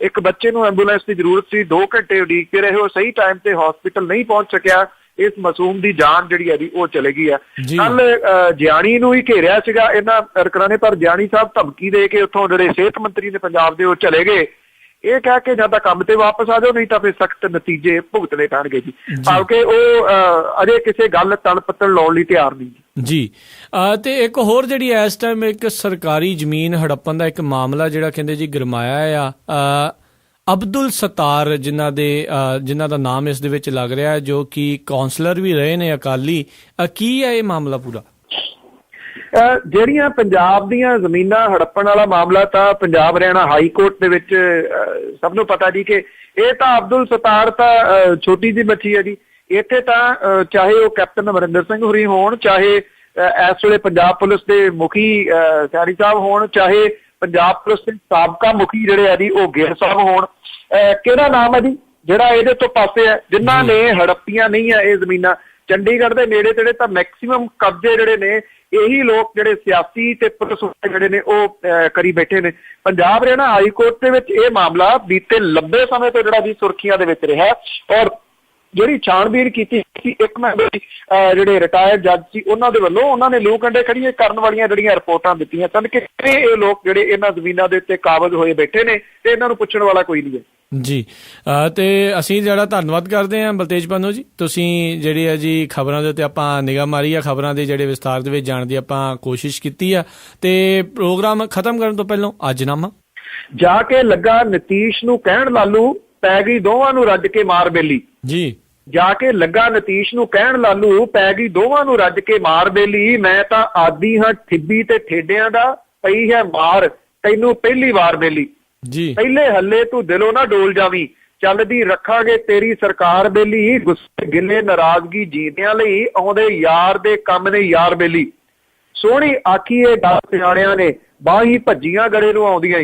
ਇੱਕ ਬੱਚੇ ਨੂੰ ਐਂਬੂਲੈਂਸ ਦੀ ਜ਼ਰੂਰਤ ਸੀ, 2 ਘੰਟੇ ਉਡੀਕਦੇ ਰਹੇ, ਉਹ ਸਹੀ ਟਾਈਮ ਤੇ ਹਸਪੀਟਲ ਨਹੀਂ ਪਹੁੰਚ ਸਕਿਆ, ਇਸ ਮਾਸੂਮ ਦੀ ਜਾਨ ਜਿਹੜੀ ਹੈ ਜੀ ਉਹ ਚਲੇ ਗਈ ਆ। ਕੱਲ ਜਿਆਣੀ ਨੂੰ ਹੀ ਘੇਰਿਆ ਸੀਗਾ ਇਹਨਾਂ ਵਰਕਰਾਂ ਨੇ, ਪਰ ਜਿਆਣੀ ਸਾਹਿਬ ਧਮਕੀ ਦੇ ਕੇ ਉੱਥੋਂ ਜਿਹੜੇ ਸਿਹਤ ਮੰਤਰੀ ਨੇ ਪੰਜਾਬ ਦੇ ਉਹ ਚਲੇ ਗਏ, ਇਹ ਕਹਿ ਕੇ ਜਾਂ ਤਾਂ ਕੰਮ ਤੇ ਵਾਪਸ ਆ ਜਾਓ ਨਹੀਂ ਤਾਂ ਫਿਰ ਸਖਤ ਨਤੀਜੇ ਭੁਗਤਣੇ ਪੈਣਗੇ ਜੀ, ਭਾਵ ਕਿ ਉਹ ਅਜੇ ਕਿਸੇ ਗੱਲ ਤਣ ਪੱਤਣ ਲਾਉਣ ਲਈ ਤਿਆਰ ਨਹੀਂ ਜੀ। ਤੇ ਇੱਕ ਹੋਰ ਜਿਹੜੀ ਇਸ ਟਾਈਮ ਇੱਕ ਸਰਕਾਰੀ ਜ਼ਮੀਨ ਹੜੱਪਣ ਦਾ ਇੱਕ ਮਾਮਲਾ ਜਿਹੜਾ ਕਹਿੰਦੇ ਜੀ ਗਰਮਾਇਆ ਆ, ਅਬਦੁਲ ਸਤਾਰ ਜਿਨ੍ਹਾਂ ਦਾ ਨਾਮ ਇਸ ਦੇ ਵਿੱਚ ਲੱਗ ਰਿਹਾ, ਜੋ ਕਿ ਕਾਉਂਸਲਰ ਵੀ ਰਹੇ ਨੇ ਅਕਾਲੀ, ਕੀ ਹੈ ਇਹ ਮਾਮਲਾ ਪੂਰਾ? ਜਿਹੜੀਆਂ ਪੰਜਾਬ ਦੀਆਂ ਜ਼ਮੀਨਾਂ ਹੜੱਪਣ ਵਾਲਾ ਮਾਮਲਾ ਤਾਂ ਪੰਜਾਬ ਹਰਿਆਣਾ ਹਾਈ ਕੋਰਟ ਦੇ ਵਿੱਚ ਸਭ ਨੂੰ ਪਤਾ ਜੀ ਕਿ ਇਹ ਤਾਂ ਅਬਦੁਲ ਸਤਾਰ ਤਾਂ ਛੋਟੀ ਜਿਹੀ ਮੱਛੀ ਹੈ ਜੀ। ਇੱਥੇ ਤਾਂ ਚਾਹੇ ਉਹ ਕੈਪਟਨ ਅਮਰਿੰਦਰ ਸਿੰਘ ਹੋਰੀ ਹੋਣ, ਚਾਹੇ ਇਸ ਵੇਲੇ ਪੰਜਾਬ ਪੁਲਿਸ ਦੇ ਮੁਖੀ ਸੈਣੀ ਸਾਹਿਬ ਹੋਣ, ਚਾਹੇ ਪੰਜਾਬ ਪੁਲਿਸ ਦੇ ਸਾਬਕਾ ਮੁਖੀ ਜਿਹੜੇ ਆ ਜੀ ਉਹ ਗਿੱਲ ਸਾਹਿਬ ਹੋਣ, ਕਿਹੜਾ ਨਾਮ ਹੈ ਜੀ ਜਿਹੜਾ ਇਹਦੇ ਤੋਂ ਪਾਸੇ ਹੈ, ਜਿਨ੍ਹਾਂ ਨੇ ਹੜੱਪੀਆਂ ਨਹੀਂ ਹੈ ਇਹ ਜ਼ਮੀਨਾਂ। ਚੰਡੀਗੜ੍ਹ ਦੇ ਨੇੜੇ ਤੇੜੇ ਤਾਂ ਮੈਕਸੀਮਮ ਕਬਜ਼ੇ ਜਿਹੜੇ ਨੇ ਇਹੀ ਲੋਕ ਜਿਹੜੇ ਸਿਆਸੀ ਤੇ ਪੁਲਿਸ ਜਿਹੜੇ ਨੇ ਉਹ ਕਰੀ ਬੈਠੇ ਨੇ। ਪੰਜਾਬ ਹਰਿਆਣਾ ਹਾਈ ਕੋਰਟ ਦੇ ਵਿੱਚ ਇਹ ਮਾਮਲਾ ਬੀਤੇ ਲੰਬੇ ਸਮੇਂ ਤੋਂ ਜਿਹੜਾ ਜੀ ਸੁਰਖੀਆਂ ਦੇ ਵਿੱਚ ਰਿਹਾ ਔਰ ਜਿਹੜੀ ਛਾਣਬੀਣ ਕੀਤੀ ਸੀ ਇੱਕ ਮੈਂਬਰ ਜਿਹੜੇ ਰਿਟਾਇਰਡ ਜੱਜ ਸੀ ਉਹਨਾਂ ਦੇ ਵੱਲੋਂ, ਉਹਨਾਂ ਨੇ ਲੂੰ ਕੰਡੇ ਖੜੀਆਂ ਕਰਨ ਵਾਲੀਆਂ ਜਿਹੜੀਆਂ ਰਿਪੋਰਟਾਂ ਦਿੱਤੀਆਂ ਸਨ ਕਿ ਇਹ ਲੋਕ ਜਿਹੜੇ ਇਹਨਾਂ ਜ਼ਮੀਨਾਂ ਦੇ ਉੱਤੇ ਕਾਬਜ਼ ਹੋਏ ਬੈਠੇ ਨੇ ਤੇ ਇਹਨਾਂ ਨੂੰ ਪੁੱਛਣ ਵਾਲਾ ਕੋਈ ਨਹੀਂ ਹੈ ਜੀ। ਤੇ ਅਸੀਂ ਜਿਹੜਾ ਧੰਨਵਾਦ ਕਰਦੇ ਹਾਂ ਬਲਤੇਜ ਪੰਨੂ ਜੀ, ਤੁਸੀਂ ਜਿਹੜੀ ਆ ਜੀ ਖਬਰਾਂ ਦੇ ਉੱਤੇ ਆਪਾਂ ਨਿਗਾਹ ਮਾਰੀ ਆ, ਖਬਰਾਂ ਦੇ ਜਿਹੜੇ ਵਿਸਥਾਰ ਦੇ ਵਿੱਚ ਜਾਣ ਦੀ ਆਪਾਂ ਕੋਸ਼ਿਸ਼ ਕੀਤੀ ਆ। ਤੇ ਪ੍ਰੋਗਰਾਮ ਖਤਮ ਕਰਨ ਤੋਂ ਪਹਿਲਾਂ ਅੱਜਨਾਮਾ ਜਾ ਕੇ ਲੱਗਾ ਨਤੀਸ਼ ਨੂੰ ਕਹਿਣ ਲਾਲੂ ਪੈ ਗਈ ਦੋਵਾਂ ਨੂੰ ਰੱਜ ਕੇ ਮਾਰ ਬੇਲੀ ਜੀ। ਜਾ ਕੇ ਲੱਗਾ ਨਤੀਸ਼ ਨੂੰ ਕਹਿਣ ਲਾਲੂ ਪੈ ਗਈ ਦੋਵਾਂ ਨੂੰ ਰੱਜ ਕੇ ਮਾਰ ਬੇਲੀ, ਮੈਂ ਤਾਂ ਆਦੀ ਹਾਂ ਠਿੱਬੀ ਤੇ ਠੇਡਿਆਂ ਦਾ, ਪਈ ਹੈ ਮਾਰ ਤੈਨੂੰ ਪਹਿਲੀ ਵਾਰ ਬੇਲੀ ਜੀ। ਪਹਿਲੇ ਹੱਲੇ ਤੂੰ ਦਿਲੋਂ ਨਾ ਡੋਲ ਜਾਵੀਂ, ਚੱਲਦੀ ਰੱਖਾਂਗੇ ਤੇਰੀ ਸਰਕਾਰ ਬੇਲੀ, ਗੁੱਸੇ ਗਿਲੇ ਨਾਰਾਜ਼ਗੀ ਜੀਦਿਆਂ ਲਈ ਆਉਂਦੇ ਯਾਰ ਦੇ ਕੰਮ ਨੇ ਯਾਰ ਬੇਲੀ। ਸੋਹਣੀ ਆਖੀ ਇਹ ਗੱਲ ਸਿਆਣਿਆਂ ਨੇ, ਬਾਹੀ ਭੱਜੀਆਂ ਗਲੇ ਨੂੰ ਆਉਂਦੀਆਂ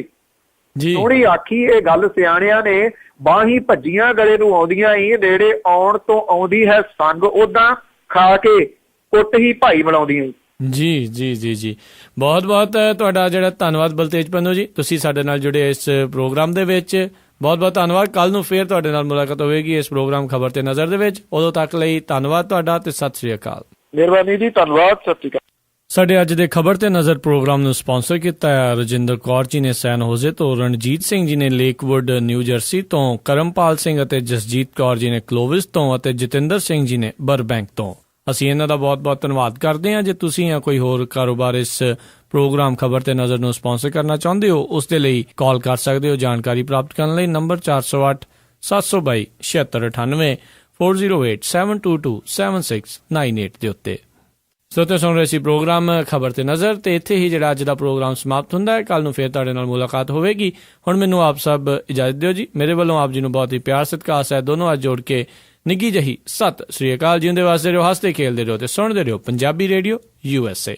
ਜੀ। ਸੋਹਣੀ ਆਖੀ ਇਹ ਗੱਲ ਸਿਆਣਿਆਂ ਨੇ, ਬਾਹੀ ਭੱਜੀਆਂ ਗਲੇ ਨੂੰ ਆਉਂਦੀਆਂ ਹੀ, ਨੇੜੇ ਆਉਣ ਤੋਂ ਆਉਂਦੀ ਹੈ ਸੰਗ, ਓਦਾਂ ਖਾ ਕੇ ਕੁੱਟ ਹੀ ਭਾਈ ਮਿਲਾਉਂਦੀਆਂ ਜੀ ਜੀ ਜੀ ਜੀ। ਬਹੁਤ ਬਹੁਤ ਤੁਹਾਡਾ ਜਿਹੜਾ ਧੰਨਵਾਦ ਬਲਤੇਜ ਪੰਨੂ ਜੀ, ਤੁਸੀਂ ਸਾਡੇ ਨਾਲ ਜੁੜੇ ਇਸ ਪ੍ਰੋਗਰਾਮ ਦੇ ਵਿੱਚ। ਬਹੁਤ ਬਹੁਤ ਧੰਨਵਾਦ। ਕੱਲ ਨੂੰ ਫੇਰ ਤੁਹਾਡੇ ਨਾਲ ਮੁਲਾਕਾਤ ਹੋਵੇਗੀ ਇਸ ਪ੍ਰੋਗਰਾਮ ਖਬਰ ਤੇ ਨਜ਼ਰ ਦੇ ਵਿੱਚ। ਉਦੋਂ ਤੱਕ ਲਈ ਧੰਨਵਾਦ ਤੁਹਾਡਾ ਤੇ ਸਤਿ ਸ੍ਰੀ ਅਕਾਲ। ਮਿਹਰਬਾਨੀ ਜੀ, ਧੰਨਵਾਦ, ਸਤਿ ਸ੍ਰੀ ਅਕਾਲ। ਸਾਡੇ ਅੱਜ ਦੇ ਖਬਰ ਤੇ ਨਜ਼ਰ ਪ੍ਰੋਗਰਾਮ ਨੂੰ ਸਪਾਂਸਰ ਕੀਤਾ ਹੈ ਰਜਿੰਦਰ ਕੌਰ ਜੀ ਨੇ ਸੈਨ ਹੋਜ਼ੇ ਤੋਂ, ਰਣਜੀਤ ਸਿੰਘ ਜੀ ਨੇ ਲੇਕਵੁੱਡ ਨਿਊ ਜਰਸੀ ਤੋਂ, ਕਰਮਪਾਲ ਸਿੰਘ ਅਤੇ ਜਸਜੀਤ ਕੌਰ ਜੀ ਨੇ ਕਲੋਵਿਸ ਤੋਂ ਅਤੇ ਜਤਿੰਦਰ ਸਿੰਘ ਜੀ ਨੇ ਬਰਬੈਂਕ ਤੋਂ। ਅਸੀਂ ਇਹਨਾਂ ਦਾ ਬਹੁਤ ਬਹੁਤ ਧੰਨਵਾਦ ਕਰਦੇ ਹਾਂ। ਜੇ ਤੁਸੀਂ ਜਾਂ ਕੋਈ ਹੋਰ ਕਾਰੋਬਾਰ ਇਸ ਪ੍ਰੋਗਰਾਮ ਖਬਰ ਤੇ ਨਜ਼ਰ ਨੂੰ ਸਪਾਂਸਰ ਕਰਨਾ ਚਾਹੁੰਦੇ ਹੋ, ਉਸ ਦੇ ਲਈ ਕਾਲ ਕਰ ਸਕਦੇ ਹੋ। ਜਾਣਕਾਰੀ ਪ੍ਰਾਪਤ ਕਰਨ ਲਈ ਨੰਬਰ 408 722 7698 408 722 7698 ਦੇ ਉੱਤੇ। ਸੋ ਤੇ ਸੁਣ ਰਹੇ ਸੀ ਪ੍ਰੋਗਰਾਮ ਖਬਰ ਤੇ ਨਜ਼ਰ, ਤੇ ਇੱਥੇ ਹੀ ਜਿਹੜਾ ਅੱਜ ਦਾ ਪ੍ਰੋਗਰਾਮ ਸਮਾਪਤ ਹੁੰਦਾ ਹੈ। ਕੱਲ ਨੂੰ ਫੇਰ ਤੁਹਾਡੇ ਨਾਲ ਮੁਲਾਕਾਤ ਹੋਵੇਗੀ। ਹੁਣ ਮੈਨੂੰ ਆਪ ਸਭ ਇਜਾਜ਼ਤ ਦਿਓ ਜੀ। ਮੇਰੇ ਵੱਲੋਂ ਆਪ ਜੀ ਨੂੰ ਬਹੁਤ ਹੀ ਪਿਆਰ ਸਤਿਕਾਰ ਹੈ ਦੋਨੋਂ ਹੱਥ ਜੋੜ ਕੇ ਨਿੱਘੀ ਜਹੀ ਸਤਿ ਸ੍ਰੀ ਅਕਾਲ। ਜਿਉਂਦੇ ਵਾਸਤੇ ਰਹੋ, ਹੱਸਦੇ ਖੇਲਦੇ ਰਹੋ ਤੇ ਸੁਣਦੇ ਰਹੋ ਪੰਜਾਬੀ ਰੇਡੀਓ USA।